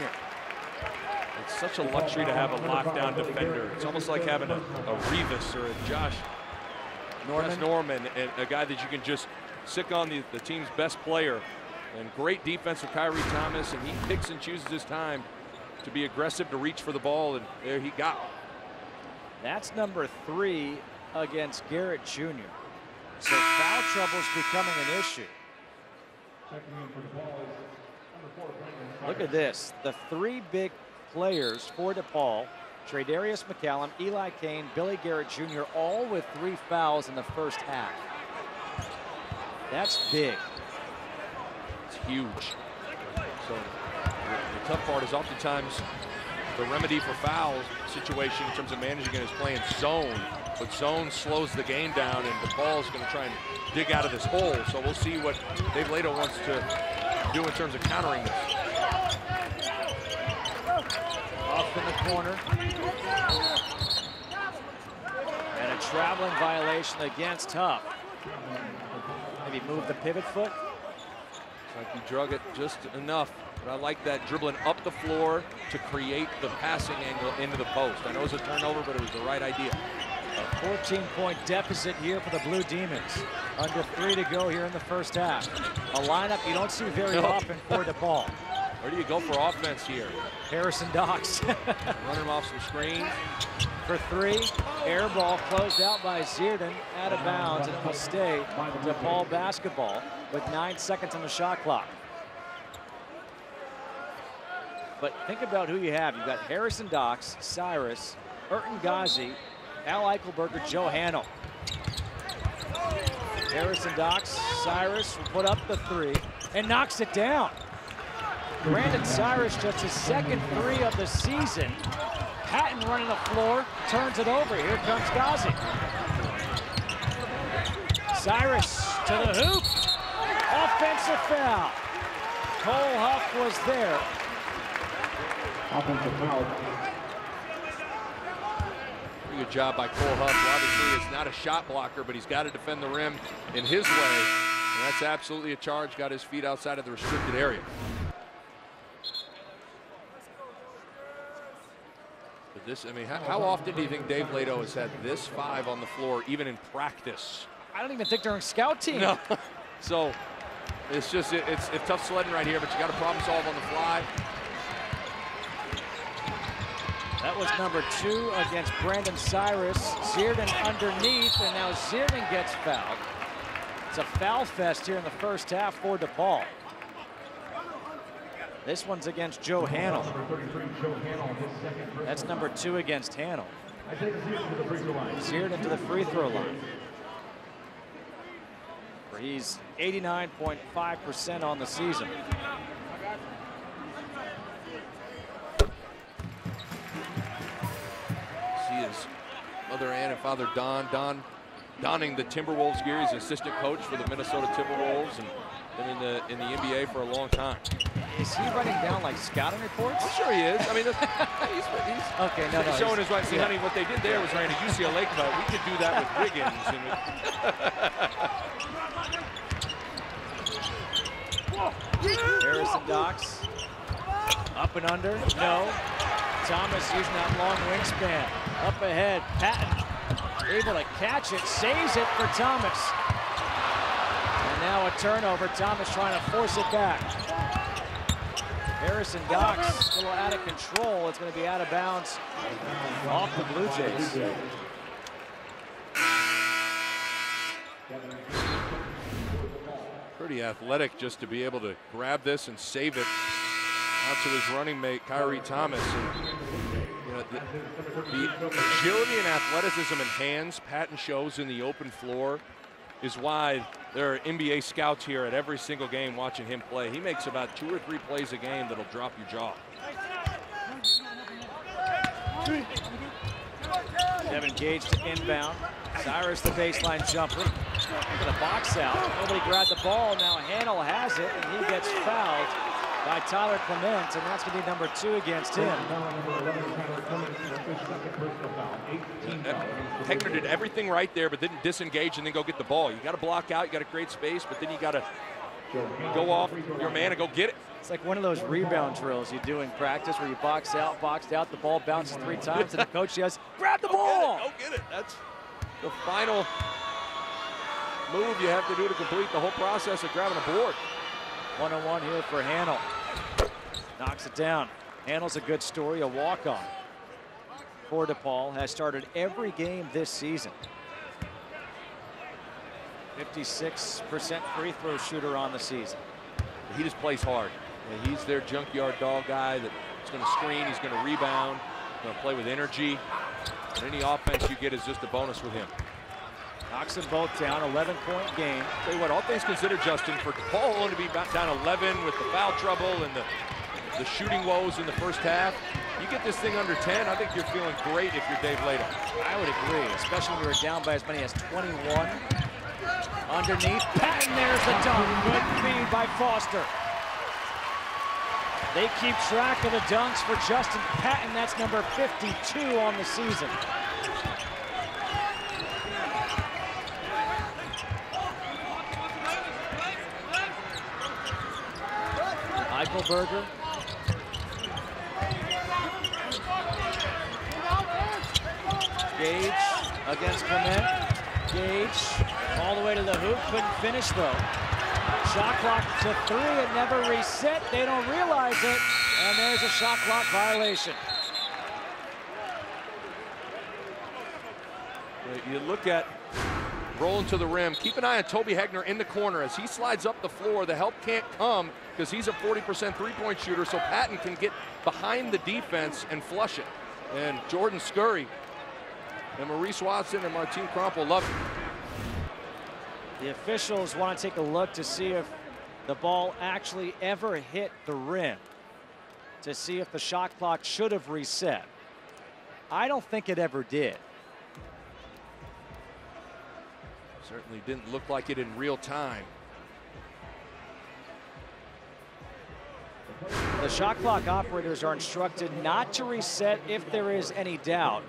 It's such a luxury to have a lockdown defender. It's almost like having a Revis or a Josh Norman, and a guy that you can just stick on the team's best player. And great defense with Kyrie Thomas, and he picks and chooses his time to be aggressive, to reach for the ball, and there he got. That's number 3 against Garrett Jr. So foul trouble's becoming an issue. Look at this. The 3 big players for DePaul, Tradarius McCallum, Eli Kane, Billy Garrett Jr., all with 3 fouls in the first half. That's big. It's huge. So the tough part is oftentimes the remedy for foul situation in terms of managing it is playing zone. But zone slows the game down, and DePaul is going to try and dig out of this hole. So we'll see what Dave Lato wants to do in terms of countering this. Off in the corner. And a traveling violation against Huff. Maybe move the pivot foot. It's like he drug it just enough. But I like that dribbling up the floor to create the passing angle into the post. I know it was a turnover, but it was the right idea. A 14-point deficit here for the Blue Demons. Under 3 to go here in the first half. A lineup you don't see very often for DePaul. Where do you go for offense here? Harrison Docks. Running him off some screens. For 3, air ball closed out by Zierden, out of bounds, and it will stay DePaul basketball with 9 seconds on the shot clock. But think about who you have. You've got Harrison Docks, Cyrus, Urton Ghazi, Al Eichelberger, Joe Hanold. Harrison Docks, Cyrus will put up the 3 and knocks it down. Brandon Cyrus, just his second 3 of the season. Patton running the floor, turns it over. Here comes Ghazi. Cyrus to the hoop. Offensive foul. Cole Huff was there. Offensive foul. Pretty good job by Cole Huff. Obviously, it's not a shot blocker, but he's got to defend the rim in his way. And that's absolutely a charge. Got his feet outside of the restricted area. But this, I mean, how often do you think Dave Lato has had this 5 on the floor, even in practice? I don't even think during scout team. No. So it's just, it's tough sledding right here, but you got to problem solve on the fly. That was number 2 against Brandon Cyrus. Zierden underneath, and now Zierden gets fouled. It's a foul fest here in the first half for DePaul. This one's against Joe Hanold. That's number 2 against Hanold. Zierden to the free throw line. He's 89.5% on the season. See his mother Ann and father Don donning the Timberwolves gear. He's assistant coach for the Minnesota Timberwolves and been in the NBA for a long time. Is he writing down like scouting reports? I'm sure he is. I mean, he's okay. No, showing his wife. See, honey, what they did there was ran a UCLA cut. We could do that with Wiggins. Harrison Docks. Up and under. No. Thomas using that long wingspan. Up ahead. Patton able to catch it. Saves it for Thomas. And now a turnover. Thomas trying to force it back. Harrison Docks a little out of control. It's going to be out of bounds off the Blue Jays. Pretty athletic just to be able to grab this and save it out to his running mate, Kyrie Thomas. And, you know, the agility and athleticism and hands Patton shows in the open floor is why there are NBA scouts here at every single game watching him play. He makes about 2 or 3 plays a game that'll drop your jaw. Devin Gage to inbound. Cyrus the baseline jumper. Look at the box out. Nobody grabbed the ball. Now Handel has it, and he gets fouled by Tyler Clement, and that's going to be number 2 against him. Hegner did everything right there, but didn't disengage and then go get the ball. You got to block out, you got to create space, but then you got to go off your man and go get it. It's like one of those rebound drills you do in practice where you boxed out, the ball bounces 3 times, and the coach says, grab the ball! Go get it. That's the final move you have to do to complete the whole process of grabbing a board. 1-on-1 here for Handel. Knocks it down. Handel's a good story, a walk-on for DePaul. Has started every game this season. 56% free throw shooter on the season. He just plays hard. He's their junkyard dog guy that's going to screen, he's going to rebound, going to play with energy. And any offense you get is just a bonus with him. Knocks them both down, 11-point game. Tell you what, all things considered, Justin, for DePaul only to be down 11 with the foul trouble and the shooting woes in the first half, you get this thing under 10, I think you're feeling great if you're Dave Lato. I would agree, especially when you were down by as many as 21. Underneath, Patton, there's the dunk. Good feed by Foster. They keep track of the dunks for Justin Patton. That's number 52 on the season. Eichelberger. Gage against Clement. Gage all the way to the hoop, couldn't finish though. Shot clock to 3, it never reset. They don't realize it, and there's a shot clock violation. You look at rolling to the rim. Keep an eye on Toby Hegner in the corner. As he slides up the floor, the help can't come because he's a 40% three-point shooter, so Patton can get behind the defense and flush it. And Jordan Scurry and Maurice Watson and Martin Krompel love it. The officials want to take a look to see if the ball actually ever hit the rim, to see if the shot clock should have reset. I don't think it ever did. Certainly didn't look like it in real time. The shot clock operators are instructed not to reset if there is any doubt.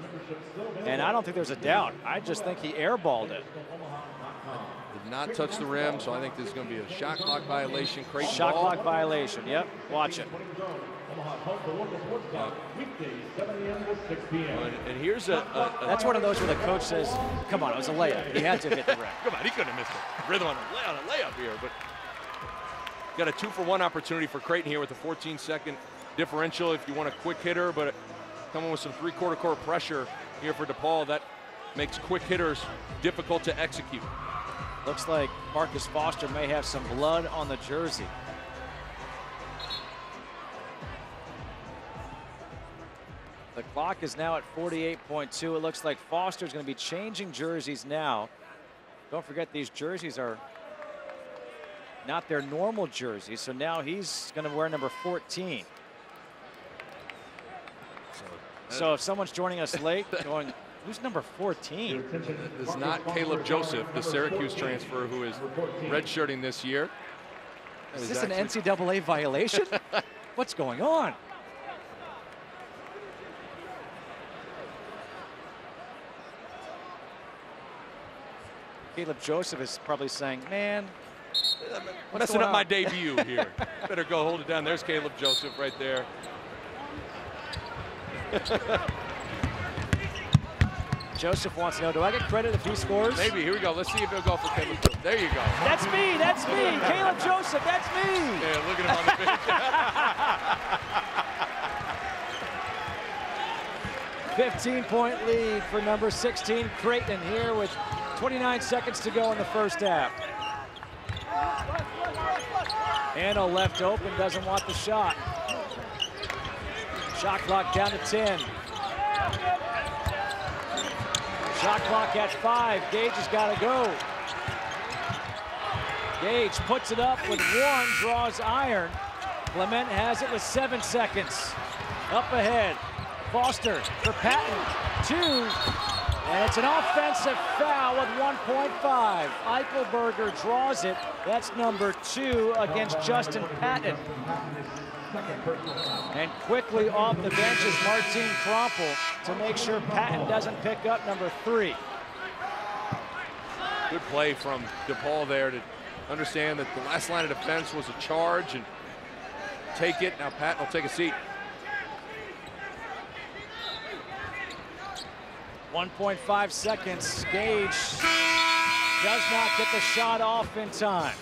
And I don't think there's a doubt. I just think he airballed it. Did not touch the rim, so I think this is going to be a shot clock violation. Creighton shot ball. Clock violation, yep. Watch it. And here's that's one of those where the coach says, come on, it was a layup. He had to hit the rim. Come on, he couldn't have missed it. Rhythm on a layup here, but got a 2-for-1 opportunity for Creighton here with a 14-second differential if you want a quick hitter, but coming with some three-quarter court pressure here for DePaul, that makes quick hitters difficult to execute. Looks like Marcus Foster may have some blood on the jersey. The clock is now at 48.2. It looks like Foster's going to be changing jerseys now. Don't forget these jerseys are not their normal jersey. So now he's going to wear number 14. So if someone's joining us late, going, who's number 14? It's not Caleb Joseph, the Syracuse transfer who is redshirting this year. Is this an NCAA violation? What's going on? Caleb Joseph is probably saying, man, messing up my debut here. Better go hold it down. There's Caleb Joseph right there. Joseph wants to know, do I get credit if he scores? Maybe. Here we go. Let's see if he'll go for Caleb Joseph. There you go. That's me. That's me. Caleb Joseph. That's me. Yeah, look at him on the pitch. 15-point lead for number 16, Creighton, here with 29 seconds to go in the first half. Anno left open, doesn't want the shot. Shot clock down to 10. Shot clock at 5. Gage has got to go. Gage puts it up with 1, draws iron. Clement has it with 7 seconds. Up ahead. Foster for Patton. 2. And it's an offensive foul with 1.5. Eichelberger draws it. That's number 2 against Justin Patton. And quickly off the bench is Martin Krompel to make sure Patton doesn't pick up number 3. Good play from DePaul there to understand that the last line of defense was a charge and take it. Now Patton will take a seat. 1.5 seconds. Gage does not get the shot off in time.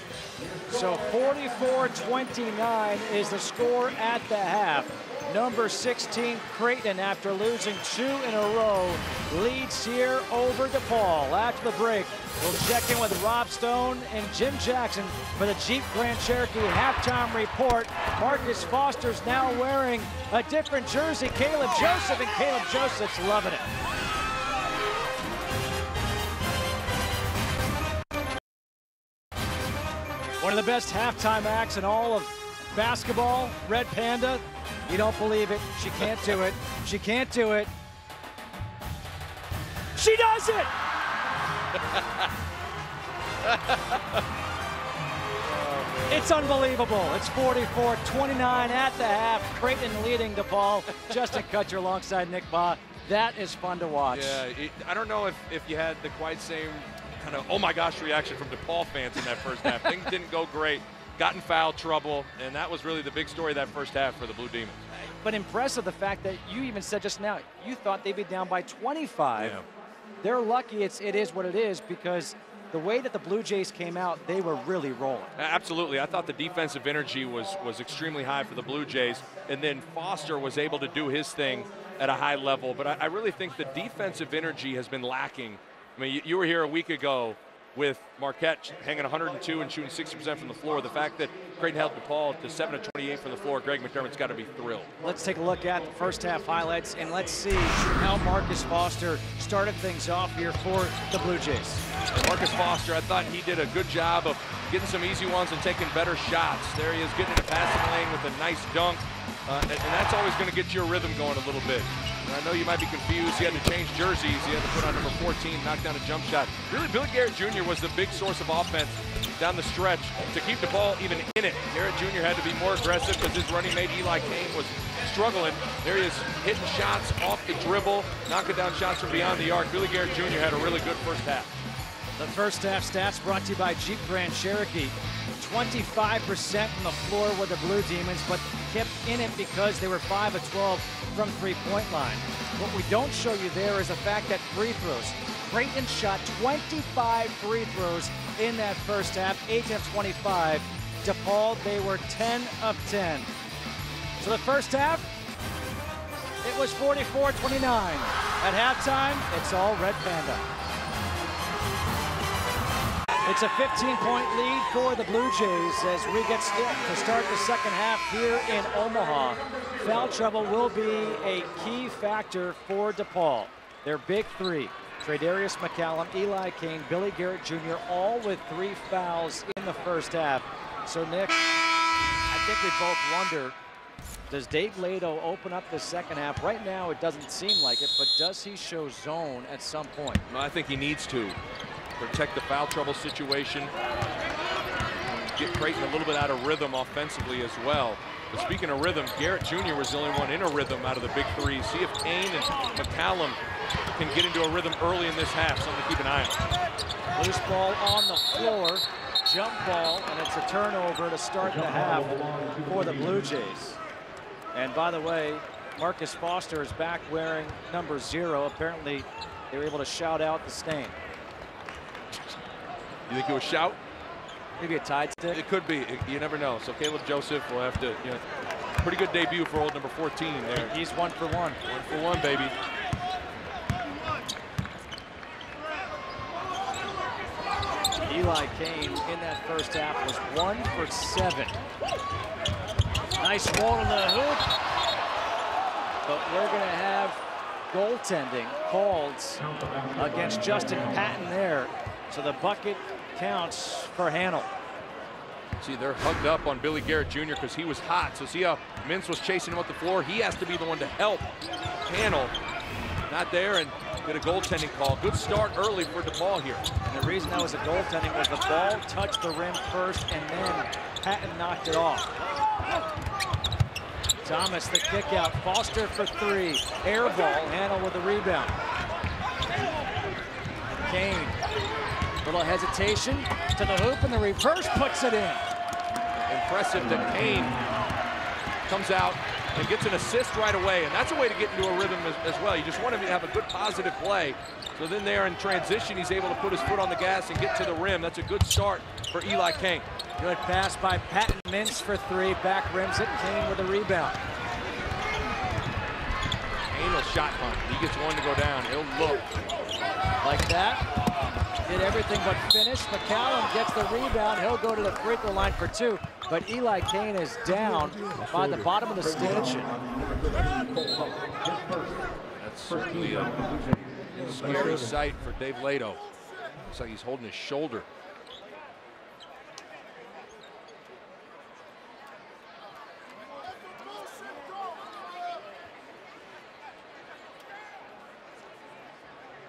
So 44-29 is the score at the half. Number 16, Creighton, after losing 2 in a row, leads here over DePaul. After the break, we'll check in with Rob Stone and Jim Jackson for the Jeep Grand Cherokee halftime report. Marcus Foster's now wearing a different jersey. Caleb Joseph, and Caleb Joseph's loving it. One of the best halftime acts in all of basketball, Red Panda. You don't believe it. She can't do it. She can't do it. She does it! It's unbelievable. It's 44-29 at the half. Creighton leading DePaul. Justin Kutcher alongside Nick Baugh. That is fun to watch. Yeah, I don't know if you had the quite same kind of oh my gosh reaction from DePaul fans in that first half. Things didn't go great. Got in foul trouble, and that was really the big story of that first half for the Blue Demons. But impressive the fact that you even said just now, you thought they'd be down by 25. Yeah. They're lucky it is what it is, because the way that the Blue Jays came out, they were really rolling. Absolutely. I thought the defensive energy was extremely high for the Blue Jays, and then Foster was able to do his thing at a high level. But I really think the defensive energy has been lacking. I mean, you were here a week ago with Marquette hanging 102 and shooting 60% from the floor. The fact that Creighton held DePaul to 7 of 28 from the floor, Greg McDermott's got to be thrilled. Let's take a look at the first half highlights, and let's see how Marcus Foster started things off here for the Blue Jays. Marcus Foster, I thought he did a good job of getting some easy ones and taking better shots. There he is, getting in the passing lane with a nice dunk, and that's always going to get your rhythm going a little bit. And I know you might be confused. He had to change jerseys. He had to put on number 14, knock down a jump shot. Really, Billy Garrett Jr. was the big source of offense down the stretch to keep the ball even in it. Garrett Jr. had to be more aggressive because his running mate Eli Kane was struggling. There he is, hitting shots off the dribble, knocking down shots from beyond the arc. Billy Garrett Jr. had a really good first half. The first half stats brought to you by Jeep Grand Cherokee. 25% from the floor with the Blue Demons, but kept in it because they were 5 of 12 from three-point line. What we don't show you there is the fact that free throws. Creighton shot 25 free throws in that first half, 8 of 25. DePaul, they were 10 of 10. So the first half, it was 44-29. At halftime, it's all Red Panda. It's a 15-point lead for the Blue Jays as we get to start the second half here in Omaha. Foul trouble will be a key factor for DePaul. Their big three, Tredarius McCallum, Eli Kane, Billy Garrett Jr., all with 3 fouls in the first half. So, Nick, I think we both wonder, does Dave Lato open up the second half? Right now, it doesn't seem like it, but does he show zone at some point? Well, I think he needs to protect the foul trouble situation, get Creighton a little bit out of rhythm offensively as well. But speaking of rhythm, Garrett Jr. was the only one in a rhythm out of the big three. See if Kane and McCallum can get into a rhythm early in this half, something to keep an eye on. Loose ball on the floor, jump ball, and it's a turnover to start the half for the Blue Jays. And by the way, Marcus Foster is back wearing number 0. Apparently, they were able to shout out the stain. You think it was shout? Maybe a tide stick? It could be. You never know. So Caleb Joseph will have to, pretty good debut for old number 14 there. He's 1 for 1. 1 for 1, baby. Eli Kane in that first half was 1 for 7. Nice roll in the hoop. But we're going to have goaltending called against Justin Patton there. So the bucket counts for Hanel. See, they're hugged up on Billy Garrett Jr. because he was hot. So see how Mintz was chasing him up the floor? He has to be the one to help Hanel. Not there, and get a goaltending call. Good start early for DePaul here. And the reason that was a goaltending was the ball touched the rim first, and then Patton knocked it off. Thomas, the kick out. Foster for 3. Air ball. Hanel with the rebound. Kane. Little hesitation to the hoop, and the reverse puts it in. Impressive that Kane comes out and gets an assist right away, and that's a way to get into a rhythm as well. You just want to have a good positive play. So then there in transition, he's able to put his foot on the gas and get to the rim. That's a good start for Eli Kane. Good pass by Patton. Mintz for 3. Back rims it. Kane with a rebound. Kane will shot punt. He gets one to go down. He'll look. Like that. Did everything but finish. McCallum gets the rebound. He'll go to the free throw line for 2. But Eli Kane is down by the bottom of the stanchion. That's certainly a scary sight for Dave Lato. Looks like he's holding his shoulder.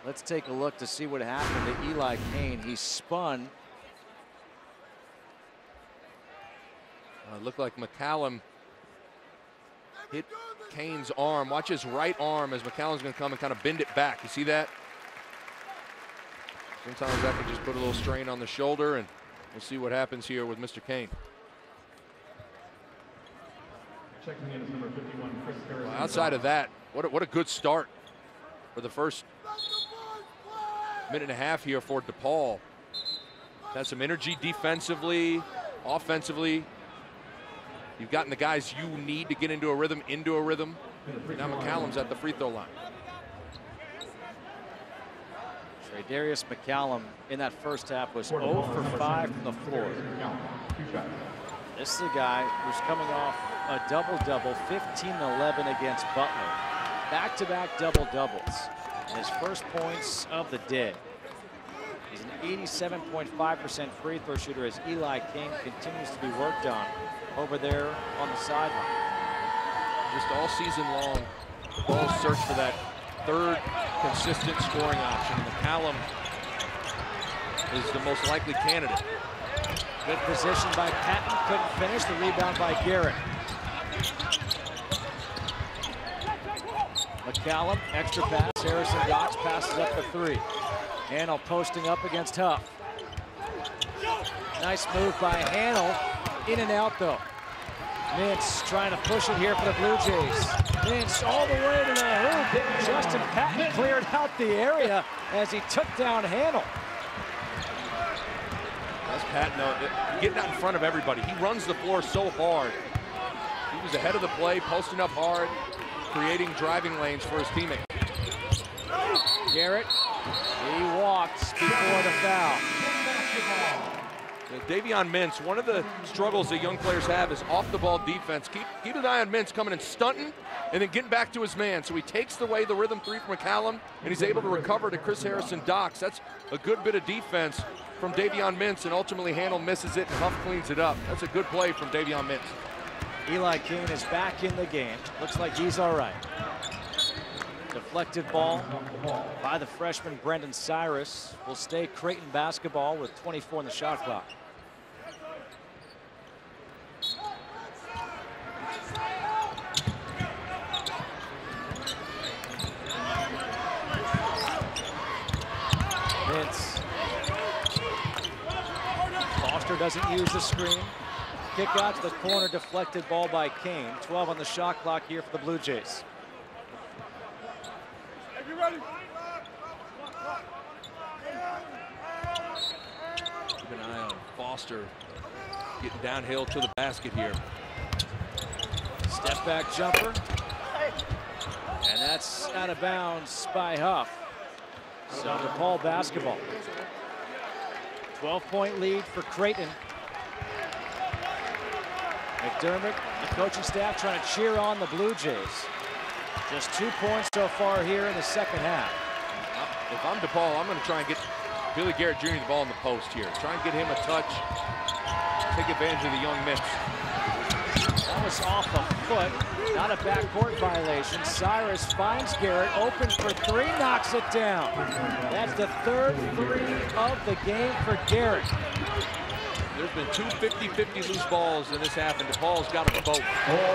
Let's take a look to see what happened to Eli Kane. He spun. It looked like McCallum hit Kane's arm. Watch his right arm as McCallum's going to come and kind of bend it back. You see that? Sometimes that can just put a little strain on the shoulder, and we'll see what happens here with Mr. Kane. Checking in is number 51, Chris Harris. Well, outside of that, what a good start for the first minute and a half here for DePaul. Had some energy defensively, offensively. You've gotten the guys you need to get into a rhythm. Now McCallum's at the free throw line. Darius McCallum in that first half was 0 for 5 from the floor. This is a guy who's coming off a double-double, 15-11 against Butler. Back-to-back double-doubles. And his first points of the day. He's an 87.5% free throw shooter as Eli Kane continues to be worked on over there on the sideline. Just all season long, the Bulls search for that third consistent scoring option. McCallum is the most likely candidate. Good position by Patton, couldn't finish. The rebound by Garrett. McCallum, extra pass. Harrison Dox passes up the 3. Hanel posting up against Huff. Nice move by Hanel. In and out though. Mintz trying to push it here for the Blue Jays. Mintz all the way to the hoop. Justin Patton cleared out the area as he took down Hanel. That's Patton though, getting out in front of everybody. He runs the floor so hard. He was ahead of the play, posting up hard, creating driving lanes for his teammates. Garrett, he walks before the foul. Davion Mintz, one of the struggles that young players have is off-the-ball defense. Keep an eye on Mintz coming and stunting and then getting back to his man. So he takes away the rhythm three from McCallum, and he's able to recover to Chris Harrison Docks. That's a good bit of defense from Davion Mintz, and ultimately Handel misses it and Huff cleans it up. That's a good play from Davion Mintz. Eli Kane is back in the game. Looks like he's all right. Deflected ball by the freshman Brendan Cyrus. Will stay Creighton basketball with 24 on the shot clock. Mintz. Foster doesn't use the screen. Kick out to the corner, deflected ball by Kane. 12 on the shot clock here for the Blue Jays. Keep an eye on Foster getting downhill to the basket here. Step back jumper. And that's out of bounds by Huff. So DePaul basketball. 12-point lead for Creighton. McDermott, the coaching staff trying to cheer on the Blue Jays. Just 2 points so far here in the second half. If I'm DePaul, I'm going to try and get Billy Garrett Jr. the ball in the post here. Try and get him a touch. Take advantage of the young Mintz. That was off a foot, not a backcourt violation. Cyrus finds Garrett, open for three, knocks it down. That's the third three of the game for Garrett. There's been two 50-50 loose balls in this half, and DePaul's got them both.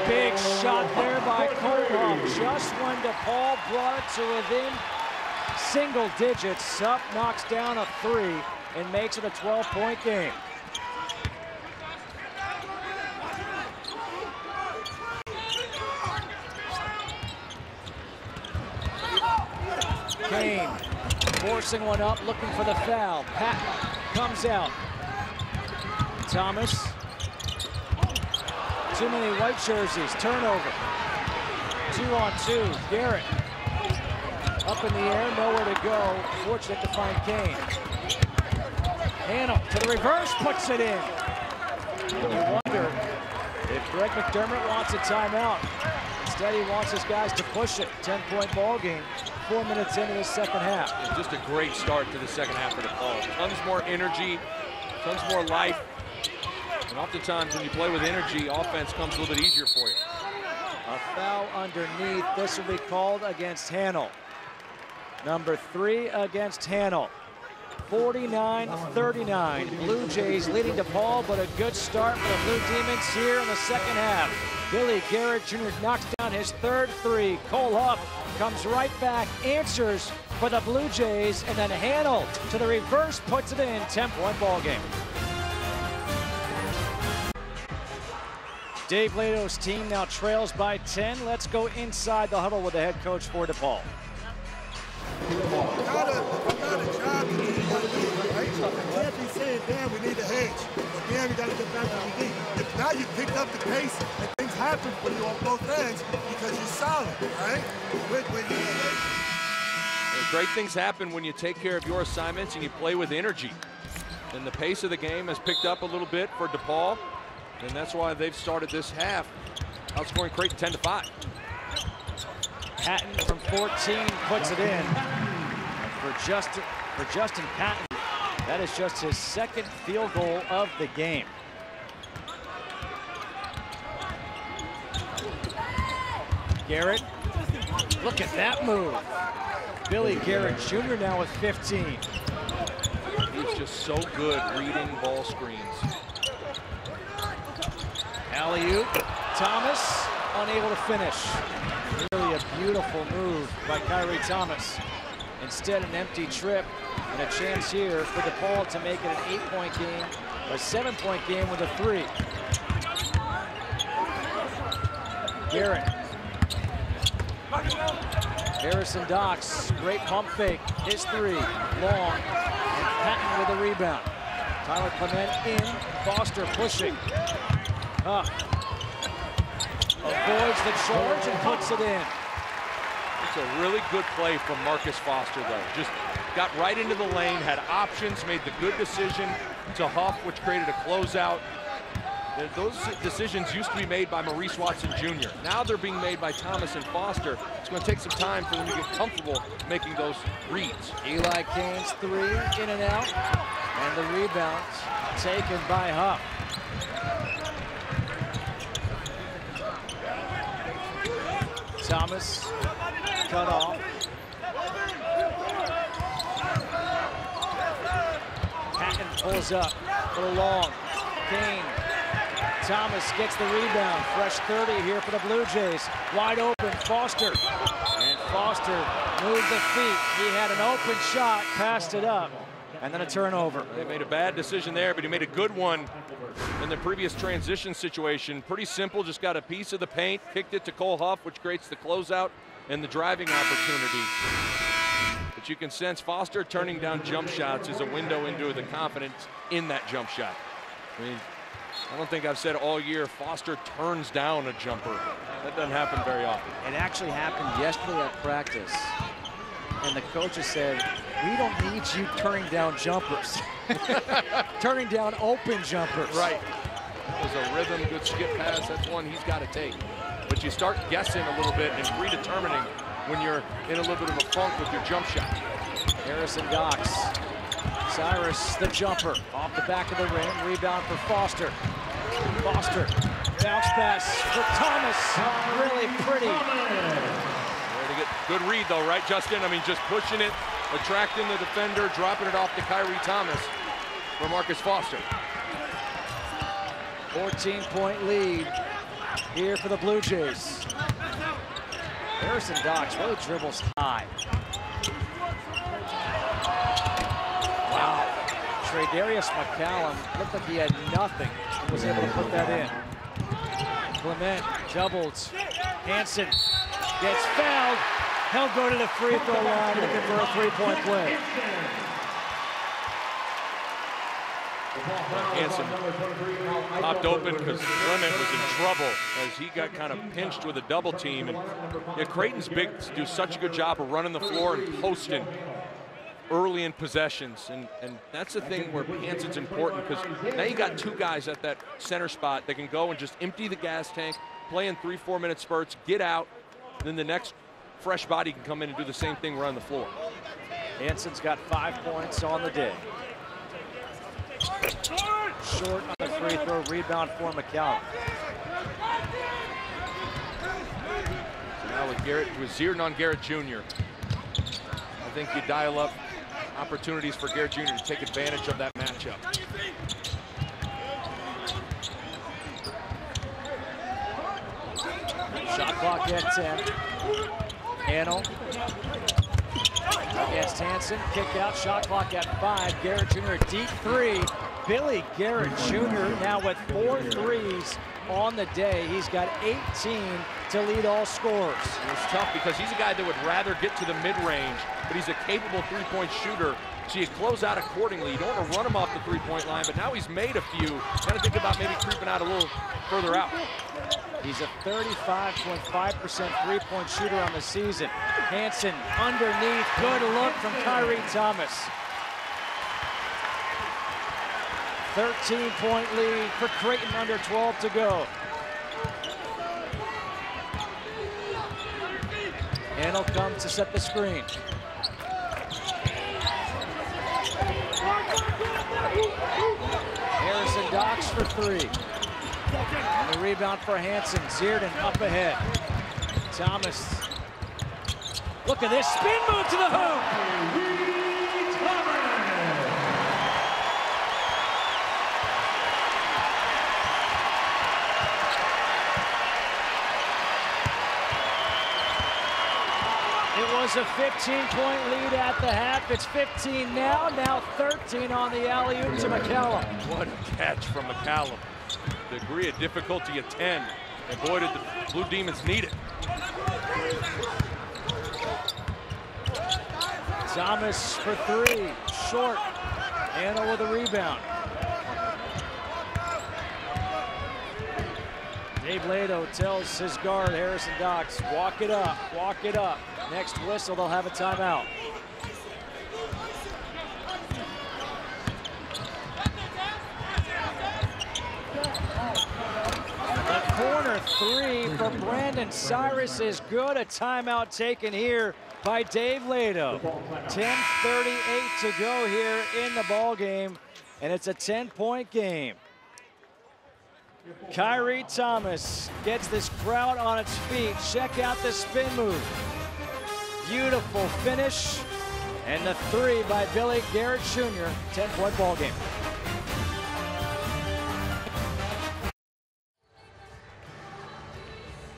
Big shot there by Kolhoff. Just when DePaul brought it to within single digits, Huff knocks down a three and makes it a 12-point game. Kane forcing one up, looking for the foul. Patton comes out. Thomas. Too many white jerseys. Turnover. 2-on-2. Garrett. Up in the air, nowhere to go. Fortunate to find Kane. Handel to the reverse, puts it in. And you wonder if Greg McDermott wants a timeout. Instead, he wants his guys to push it. 10-point ball game. 4 minutes into the second half. It's just a great start to the second half for DePaul. Tons more energy, tons more life. And oftentimes when you play with energy, offense comes a little bit easier for you. A foul underneath. This will be called against Handel. Number 3 against Handel. 49-39. Blue Jays leading DePaul, but a good start for the Blue Demons here in the second half. Billy Garrett Jr. knocks down his third three. Kolhoff comes right back, answers for the Blue Jays, and then Handel to the reverse, puts it in. 10-point ball game. Dave Lato's team now trails by 10. Let's go inside the huddle with the head coach for DePaul. Not a job to do, right? You can't be saying, damn, we need a hedge. Or damn, we got to get back to the lead. If now you picked up the pace and things happen for you on both ends because you're solid, right? Great things happen when you take care of your assignments and you play with energy. And the pace of the game has picked up a little bit for DePaul, and that's why they've started this half outscoring Creighton 10-5. Patton from 14 puts it in. For Justin Patton, that is just his second field goal of the game. Garrett, look at that move. Billy Garrett Jr. now with 15. He's just so good reading ball screens. Alley-oop, Thomas unable to finish. Really a beautiful move by Kyrie Thomas. Instead, an empty trip and a chance here for DePaul to make it an 8-point game, a 7-point game with a 3. Garrett. Harrison Docks, great pump fake, his 3, long, and Patton with a rebound. Tyler Clement in, Foster pushing. Avoids the charge and puts it in. It's a really good play from Marcus Foster, though. Just got right into the lane, had options, made the good decision to Huff, which created a closeout. Those decisions used to be made by Maurice Watson Jr. Now they're being made by Thomas and Foster. It's going to take some time for them to get comfortable making those reads. Eli Kane's three, in and out, and the rebounds taken by Huff. Thomas cut off. Patton pulls up for the long. Kane. Thomas gets the rebound. Fresh 30 here for the Blue Jays. Wide open, Foster. And Foster moved the feet. He had an open shot, passed it up, and then a turnover. They made a bad decision there, but he made a good one in the previous transition situation. Pretty simple, just got a piece of the paint, kicked it to Cole Huff, which creates the closeout and the driving opportunity. But you can sense Foster turning down jump shots is a window into the confidence in that jump shot. I mean, I don't think I've said all year Foster turns down a jumper. That doesn't happen very often. It actually happened yesterday at practice. And the coaches said, we don't need you turning down jumpers. Turning down open jumpers. Right. That was a rhythm, good skip pass. That's one he's got to take. But you start guessing a little bit and predetermining when you're in a little bit of a funk with your jump shot. Harrison Docks. Cyrus, the jumper, off the back of the rim. Rebound for Foster. Foster, bounce pass for Thomas. Really pretty. To get good read though, right, Justin? I mean, just pushing it, attracting the defender, dropping it off to Kyrie Thomas for Marcus Foster. 14-point lead here for the Blue Jays. Harrison Docks really dribbles high. Wow. Tredarius McCallum looked like he had nothing and was able to put that in. Clement doubles. Hansen gets fouled. He'll go to the free throw line looking for a three-point play. Hansen popped open because Clement was in trouble as he got kind of pinched with a double team. And yeah, Creighton's bigs do such a good job of running the floor and posting early in possessions, and that's the thing where Hansen's important, because now you got two guys at that center spot that can go and just empty the gas tank, play in 3-4 minute spurts, get out, then the next fresh body can come in and do the same thing, run the floor. Hansen's got 5 points on the day. Short on the free throw, rebound for McCallum. Now with Zierden on Garrett Jr. I think you dial up opportunities for Garrett Jr. to take advantage of that matchup. Shot clock at 10. Hanel against Hansen. Kick out, shot clock at 5. Garrett Jr. deep three. Billy Garrett Jr. now with 4 threes on the day. He's got 18 to lead all scorers. It's tough because he's a guy that would rather get to the mid-range, but he's a capable three-point shooter, so you close out accordingly. You don't want to run him off the three-point line, but now he's made a few. Got to think about maybe creeping out a little further out. He's a 35.5% three-point shooter on the season. Hansen underneath, good look from Kyrie Thomas. 13-point lead for Creighton, under 12 to go. Hanel comes to set the screen. Harrison Docks for 3. And the rebound for Hansen. Zierden up ahead. Thomas. Look at this spin move to the hoop. It was a 15-point lead at the half. It's 15 now. Now 13 on the alley-oop to McCallum. What a catch from McCallum. Degree of difficulty of 10. And boy, did the Blue Demons need it. Thomas for 3. Short. Hanel with a rebound. Dave Lato tells his guard, Harrison Docks, walk it up, walk it up. Next whistle, they'll have a timeout. three for Brandon Cyrus is good. A timeout taken here by Dave Lado. 10:38 to go here in the ball game, and it's a 10-point game. Kyrie Thomas gets this crowd on its feet. Check out the spin move. Beautiful finish. And the three by Billy Garrett Jr. 10-point ball game.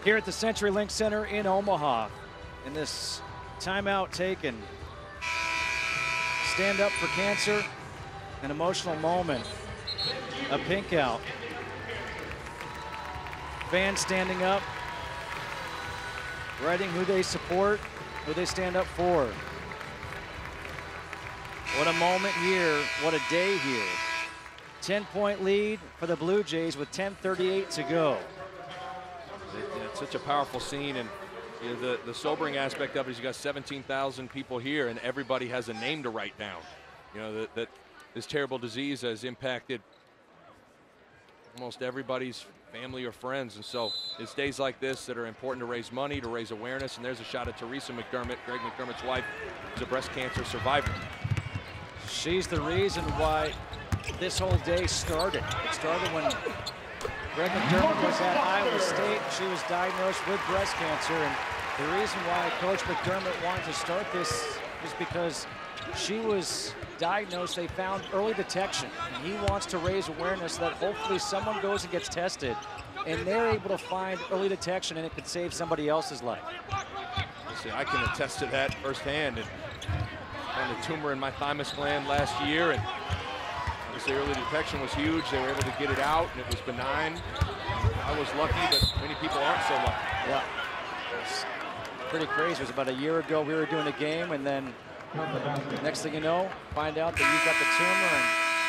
Here at the CenturyLink Center in Omaha, in this timeout taken, stand up for cancer, an emotional moment, a pink out. Fans standing up, writing who they support, who they stand up for. What a moment here, what a day here. 10-point lead for the Blue Jays with 10:38 to go. It's such a powerful scene, and you know, the sobering aspect of it is you got 17,000 people here, and everybody has a name to write down. You know, that this terrible disease has impacted almost everybody's family or friends, and so it's days like this that are important to raise money, to raise awareness. And there's a shot at Teresa McDermott, Greg McDermott's wife, who's a breast cancer survivor. She's the reason why this whole day started. It started when Greg McDermott was at Iowa State. She was diagnosed with breast cancer, and the reason why Coach McDermott wanted to start this is because she was diagnosed. They found early detection, and he wants to raise awareness that hopefully someone goes and gets tested, and they're able to find early detection, and it could save somebody else's life. See, I can attest to that firsthand. And found a tumor in my thymus gland last year, and obviously early detection was huge. They were able to get it out, and it was benign. I was lucky, but many people aren't so lucky. Yeah, it's pretty crazy. It was about a year ago we were doing a game, and then next thing you know, find out that you've got the tumor, and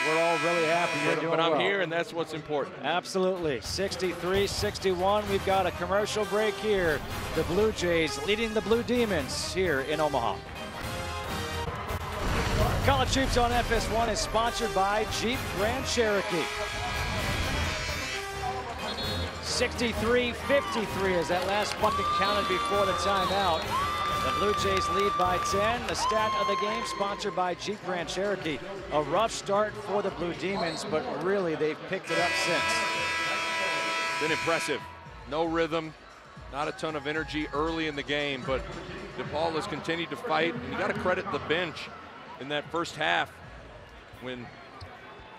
we're all really happy you're doing well. But I'm here, and that's what's important. Absolutely. 63-61. We've got a commercial break here. The Blue Jays leading the Blue Demons here in Omaha. College Hoops on FS1 is sponsored by Jeep Grand Cherokee. 63-53 as that last bucket counted before the timeout. The Blue Jays lead by 10. The stat of the game sponsored by Jeep Grand Cherokee. A rough start for the Blue Demons, but really they've picked it up since. Been impressive. No rhythm, not a ton of energy early in the game, but DePaul has continued to fight, and you got to credit the bench in that first half when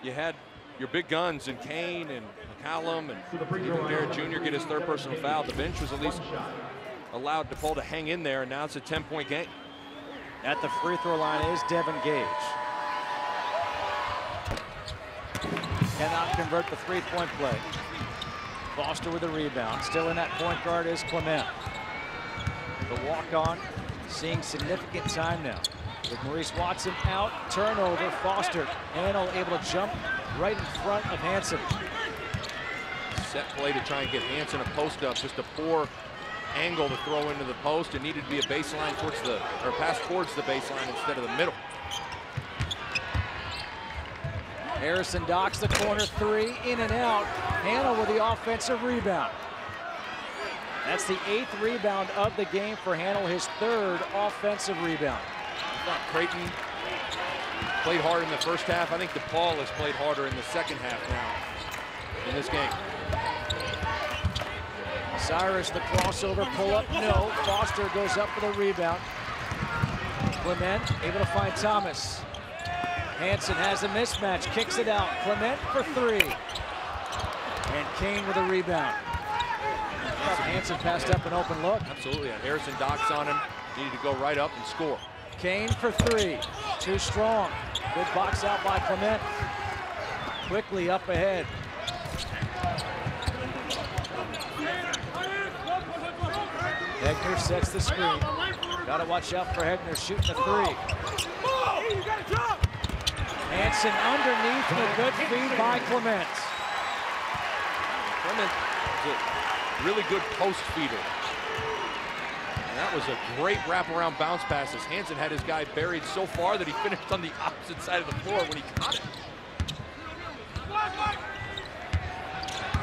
you had your big guns in Kane and McCallum and even Garrett Jr. get his third personal foul. The bench was at least allowed DePaul to hang in there, and now it's a 10-point game. At the free throw line is Devin Gage. Cannot convert the three-point play. Foster with the rebound. Still in that point guard is Clement. The walk-on seeing significant time now. With Maurice Watson out, turnover, Foster. Hanel able to jump right in front of Hansen. Set play to try and get Hansen a post up, just a poor angle to throw into the post. It needed to be a baseline towards the, or pass towards the baseline instead of the middle. Harrison docks the corner three, in and out. Hanel with the offensive rebound. That's the 8th rebound of the game for Hanel, his 3rd offensive rebound. I thought Creighton played hard in the first half. I think DePaul has played harder in the second half now in this game. Cyrus, the crossover, pull up, no. Foster goes up for the rebound. Clement able to find Thomas. Hansen has a mismatch, kicks it out. Clement for 3. And Kane with a rebound. Hansen passed up an open look. Absolutely, Harrison docks on him. Needed to go right up and score. Kane for 3, too strong. Good box out by Clement. Quickly up ahead. Hegner sets the screen. Gotta watch out for Hegner shooting the 3. Hansen underneath, a good feed by Clement. Clement is a really good post feeder. And that was a great wraparound bounce pass as Hansen had his guy buried so far that he finished on the opposite side of the floor when he caught it.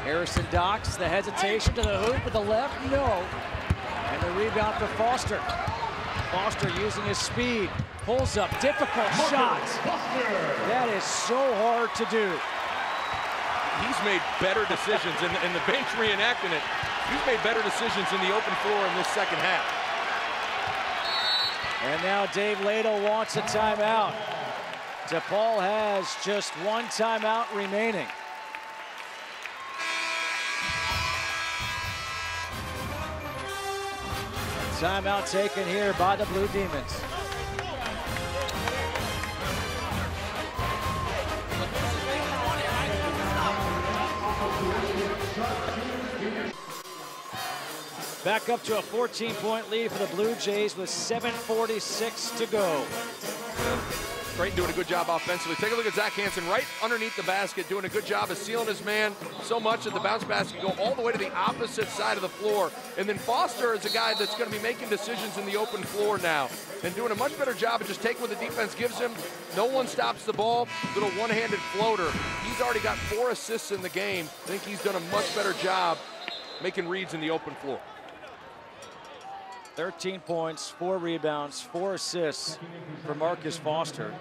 Harrison Docks, the hesitation to the hoop with the left, no. And the rebound for Foster. Foster using his speed, pulls up, difficult shots. That is so hard to do. He's made better decisions, and the bench reenacting it. He's made better decisions in the open floor in this second half. And now Dave Ladle wants a timeout. DePaul has just one timeout remaining. Timeout taken here by the Blue Demons. Back up to a 14-point lead for the Blue Jays with 7:46 to go. Creighton doing a good job offensively. Take a look at Zach Hansen right underneath the basket, doing a good job of sealing his man so much that the bounce basket go all the way to the opposite side of the floor. And then Foster is a guy that's going to be making decisions in the open floor now and doing a much better job of just taking what the defense gives him. No one stops the ball. Little one-handed floater. He's already got 4 assists in the game. I think he's done a much better job making reads in the open floor. 13 points, 4 rebounds, 4 assists for Marcus Foster.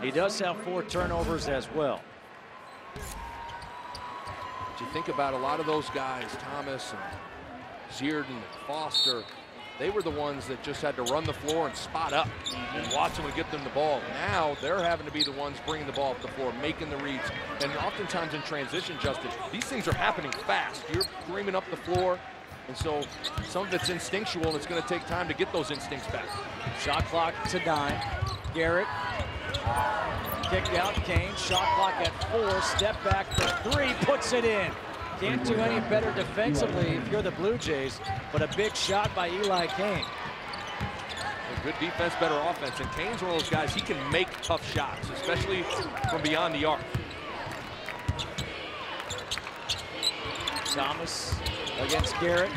He does have 4 turnovers as well. But you think about a lot of those guys, Thomas and Zierden and Foster, they were the ones that just had to run the floor and spot up, and Watson would get them the ball. Now they're having to be the ones bringing the ball up the floor, making the reads. And oftentimes in transition, Justin, these things are happening fast. You're dreaming up the floor. And so some of it's instinctual, and it's going to take time to get those instincts back. Shot clock to 9. Garrett, kick out, Kane. Shot clock at 4. Step back for 3, puts it in. Can't do any better defensively if you're the Blue Jays, but a big shot by Eli Kane. Good defense, better offense. And Kane's one of those guys, he can make tough shots, especially from beyond the arc. Thomas against Garrett.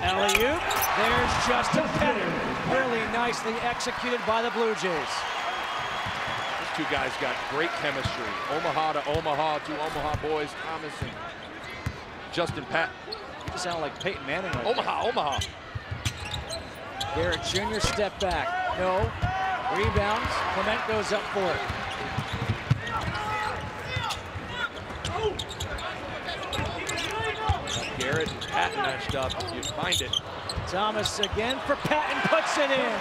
Alley-oop. There's Justin Pettit. Really nicely executed by the Blue Jays. These two guys got great chemistry. Omaha to Omaha, 2 Omaha boys, Thomas and Justin Patton. You just sound like Peyton Manning. Right Omaha, there. Omaha. Garrett Jr. step back. No. Rebounds. Clement goes up for it. Garrett and Patton matched up. You find it. Thomas again for Patton, puts it in.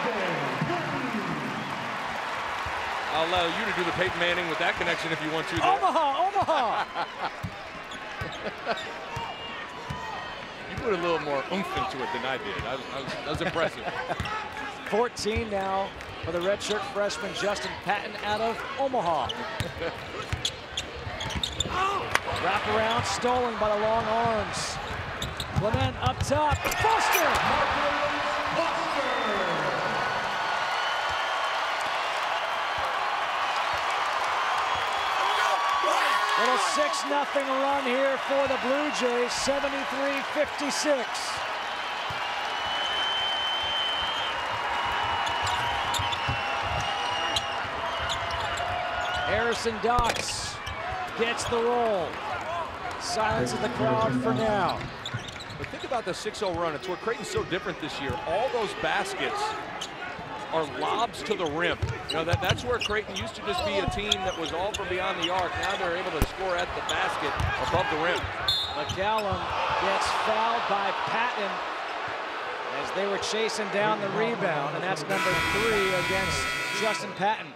I'll allow you to do the Peyton Manning with that connection if you want to. There. Omaha, Omaha. You put a little more oomph into it than I did. That was impressive. 14 now for the redshirt freshman Justin Patton out of Omaha. Wraparound stolen by the long arms. Clement up top. Foster! Little 6-0 run here for the Blue Jays, 73-56. Harrison Docks gets the roll. Silences the crowd for now. But think about the 6-0 run. It's where Creighton's so different this year. All those baskets are lobs to the rim. You know, that's where Creighton used to just be a team that was all from beyond the arc. Now they're able to score at the basket above the rim. McCallum gets fouled by Patton as they were chasing down the rebound, and that's number 3 against Justin Patton.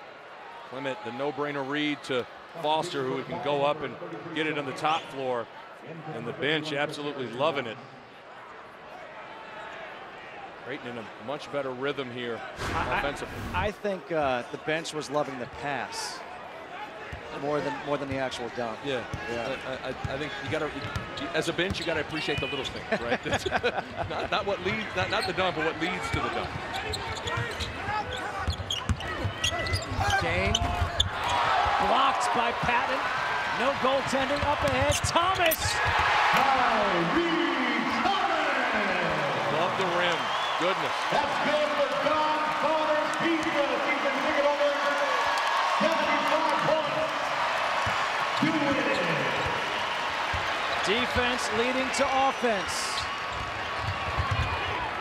Clement, the no-brainer read to Foster, who can go up and get it on the top floor. And the bench absolutely loving it. Creighton in a much better rhythm here offensively. I think the bench was loving the pass more than the actual dunk. Yeah. I think you got to, as a bench, you got to appreciate the little things, right? not what leads, not the dunk, but what leads to the dunk. Kane blocked by Patton. No goaltending up ahead. Thomas. Above the rim. Goodness. That's good for Godfather Pizza. He's been taking over 75 points. Do it. Defense leading to offense.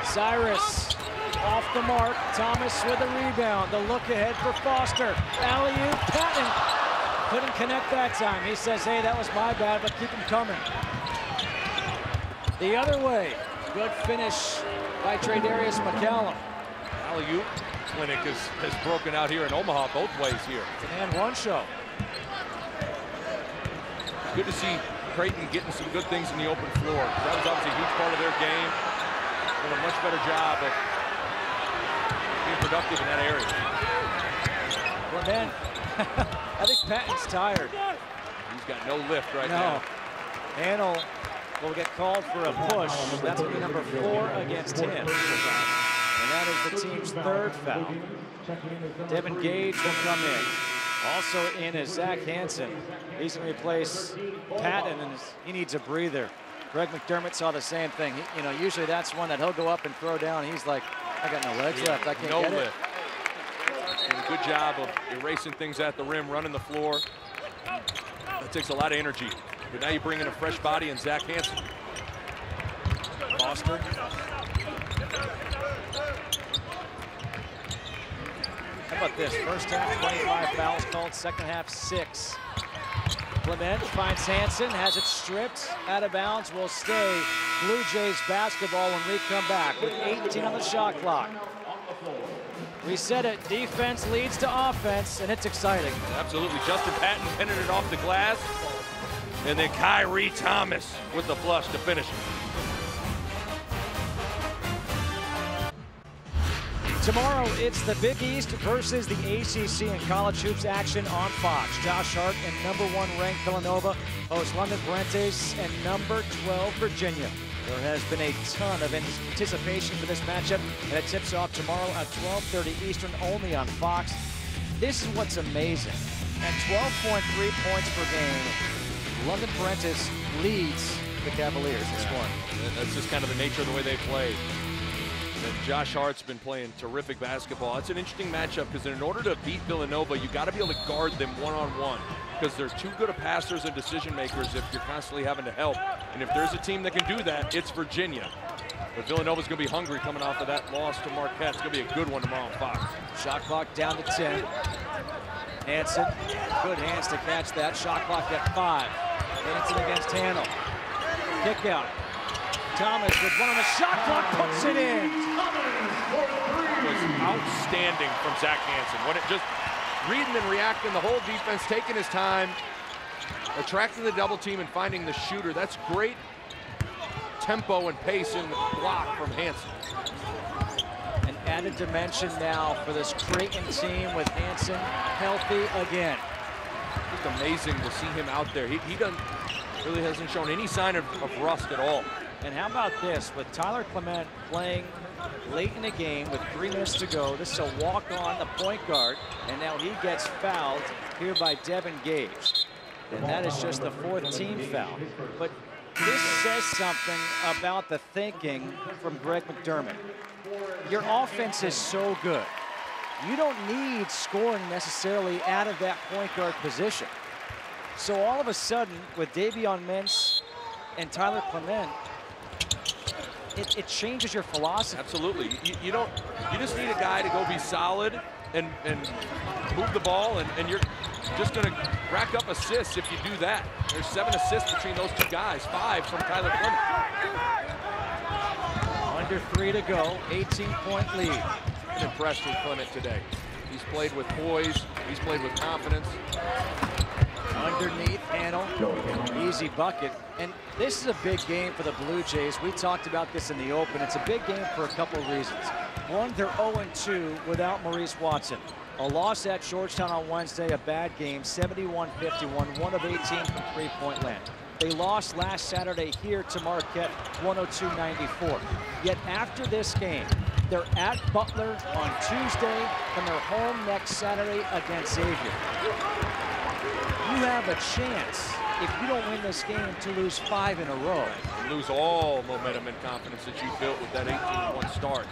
Cyrus off the mark. Thomas with a rebound. The look ahead for Foster. Alley-oop, Patton. Couldn't connect that time. He says, hey, that was my bad, but keep him coming. The other way. Good finish by Tradarius McCallum. Alley-oop clinic has broken out here in Omaha both ways here. And one show. Good to see Creighton getting some good things in the open floor. That was obviously a huge part of their game. Doing a much better job of being productive in that area. Well, man, I think Patton's tired. He's got no lift right now. Hanel will get called for a push. That's going to be number 4 against him. And that is the team's 3rd foul. Devin Gage will come in. Also in is Zach Hansen. He's going to replace Patton, and he needs a breather. Greg McDermott saw the same thing. Usually that's one that he'll go up and throw down. He's like, I got no legs left. I can't get it. Doing a good job of erasing things at the rim, running the floor. That takes a lot of energy. But now you bring in a fresh body in Zach Hansen. Foster. How about this? First half, 25 fouls called. Second half, 6. Clement finds Hansen, has it stripped, out of bounds, will stay. Blue Jays basketball when we come back with 18 on the shot clock. We said it, defense leads to offense, and it's exciting. Absolutely, Justin Patton pinning it off the glass, and then Kyrie Thomas with the flush to finish it. Tomorrow, it's the Big East versus the ACC in college hoops action on Fox. Josh Hart and number 1 ranked Villanova host London Parentes and number 12 Virginia. There has been a ton of anticipation for this matchup, and it tips off tomorrow at 12:30 Eastern only on Fox. This is what's amazing. At 12.3 points per game, London Parentes leads the Cavaliers in scoring. That's just kind of the nature of the way they play. And Josh Hart's been playing terrific basketball. It's an interesting matchup because in order to beat Villanova, you got to be able to guard them one-on-one because they're too good of passers and decision makers if you're constantly having to help. And if there's a team that can do that, it's Virginia. But Villanova's going to be hungry coming off of that loss to Marquette. It's going to be a good one tomorrow on Fox. Shot clock down to 10. Hansen, good hands to catch that. Shot clock at 5. Hansen against Hanel. Kick out. Thomas with one on the shot clock, puts it in. It was outstanding from Zach Hansen. When it just reading and reacting, the whole defense taking his time, attracting the double team and finding the shooter. That's great tempo and pace in the block from Hansen. An added dimension now for this Creighton team with Hansen healthy again. It's amazing to see him out there. He really hasn't shown any sign of rust at all. And how about this, with Tyler Clement playing late in the game with 3 minutes to go, this is a walk on the point guard, and now he gets fouled here by Devin Gage. And that is just the 4th team foul. But this says something about the thinking from Greg McDermott. Your offense is so good. You don't need scoring necessarily out of that point guard position. So all of a sudden, with Davion Mintz and Tyler Clement, it changes your philosophy. Absolutely. You just need a guy to go be solid and move the ball, and you're just going to rack up assists if you do that. There's 7 assists between those 2 guys, 5 from Tyler Clement. Under 3 to go, 18-point lead. I'm impressed with Clement today. He's played with poise. He's played with confidence. Underneath, Hanel, easy bucket. And this is a big game for the Blue Jays. We talked about this in the open. It's a big game for a couple of reasons. One, they're 0-2 without Maurice Watson. A loss at Georgetown on Wednesday, a bad game, 71-51, 1 of 18 from three-point land. They lost last Saturday here to Marquette, 102-94. Yet after this game, they're at Butler on Tuesday, and they're home next Saturday against Xavier. You have a chance, if you don't win this game, to lose 5 in a row. And lose all momentum and confidence that you built with that 18-1 start.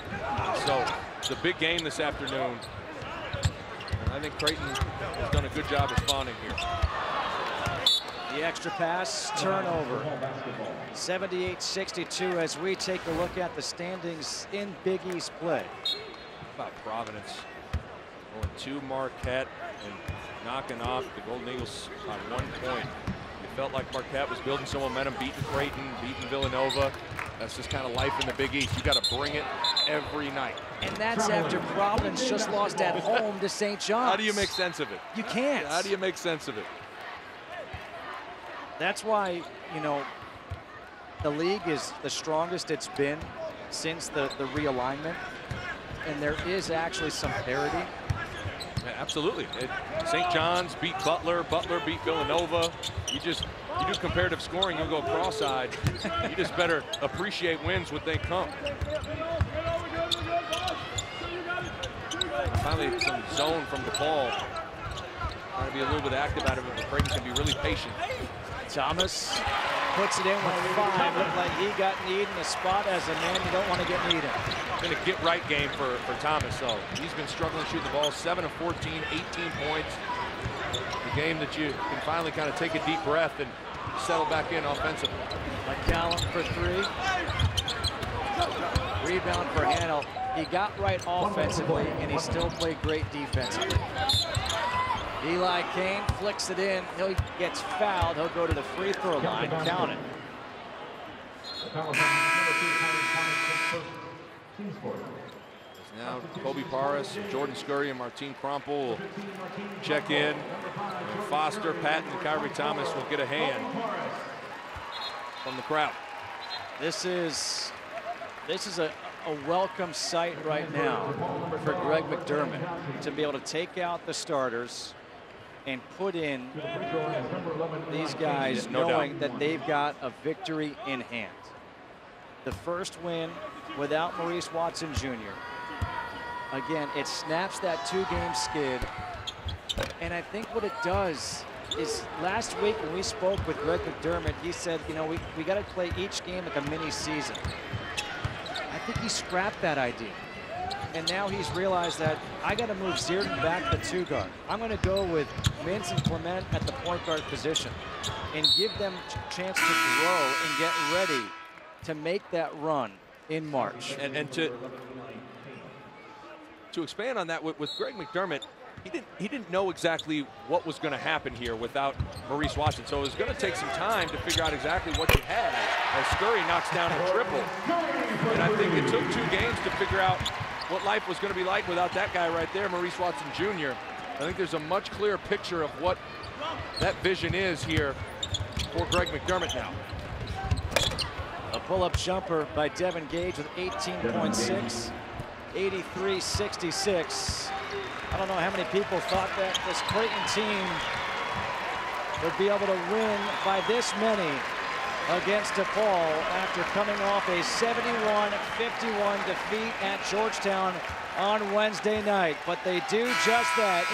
So it's a big game this afternoon. And I think Creighton has done a good job responding here. The extra pass, turnover. 78-62 as we take a look at the standings in Big East play. How about Providence going to Marquette and knocking off the Golden Eagles on 1 point. It felt like Marquette was building some momentum, beating Creighton, beating Villanova. That's just kind of life in the Big East. You got to bring it every night. And that's after Providence just lost at home to St. John's. How do you make sense of it? You can't. How do you make sense of it? That's why, you know, the league is the strongest it's been since the realignment. And there is actually some parity. Yeah, absolutely. St. John's beat Butler. Butler beat Villanova. You do comparative scoring, you'll go cross-eyed. You just better appreciate wins when they come. Finally, some zone from DePaul. Trying to be a little bit active out of it, but Creighton can be really patient. Thomas puts it in with 5. Looked like he got kneed in a spot as a man you don't want to get kneed in. Been a get-right game for Thomas, though. He's been struggling shooting the ball. 7 of 14, 18 points. The game that you can finally kind of take a deep breath and settle back in offensively. McCallum for 3. Rebound for Hanel. He got right offensively, and he still played great defensively. Eli Kane flicks it in. He gets fouled. He'll go to the free throw line. Count it. Now Kobe Paris, Jordan Scurry, and Martine Krompel will check in. And Foster, Patton, and Kyrie Thomas will get a hand from the crowd. This is a welcome sight right now for Greg McDermott to be able to take out the starters and put in these guys knowing that they've got a victory in hand. The first win without Maurice Watson Jr. Again, it snaps that 2-game skid. And I think what it does is last week when we spoke with Greg McDermott, he said, you know, we got to play each game like a mini season. I think he scrapped that idea. And now he's realized that I got to move Zierden back to 2 guard. I'm going to go with Mintz and Clement at the point guard position and give them a chance to grow and get ready to make that run in March. And to expand on that, with Greg McDermott, he didn't know exactly what was going to happen here without Maurice Watson. So it was going to take some time to figure out exactly what you had as Scurry knocks down a triple. And I think it took 2 games to figure out what life was going to be like without that guy right there, Maurice Watson Jr. I think there's a much clearer picture of what that vision is here for Greg McDermott now. A pull-up jumper by Devin Gage with 18.6, 83-66. I don't know how many people thought that this Creighton team would be able to win by this many against DePaul after coming off a 71-51 defeat at Georgetown on Wednesday night. But they do just that,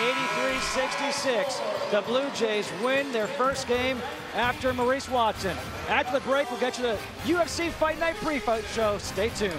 83-66. The Blue Jays win their first game after Maurice Watson. After the break, we'll get you the UFC Fight Night pre-fight show. Stay tuned.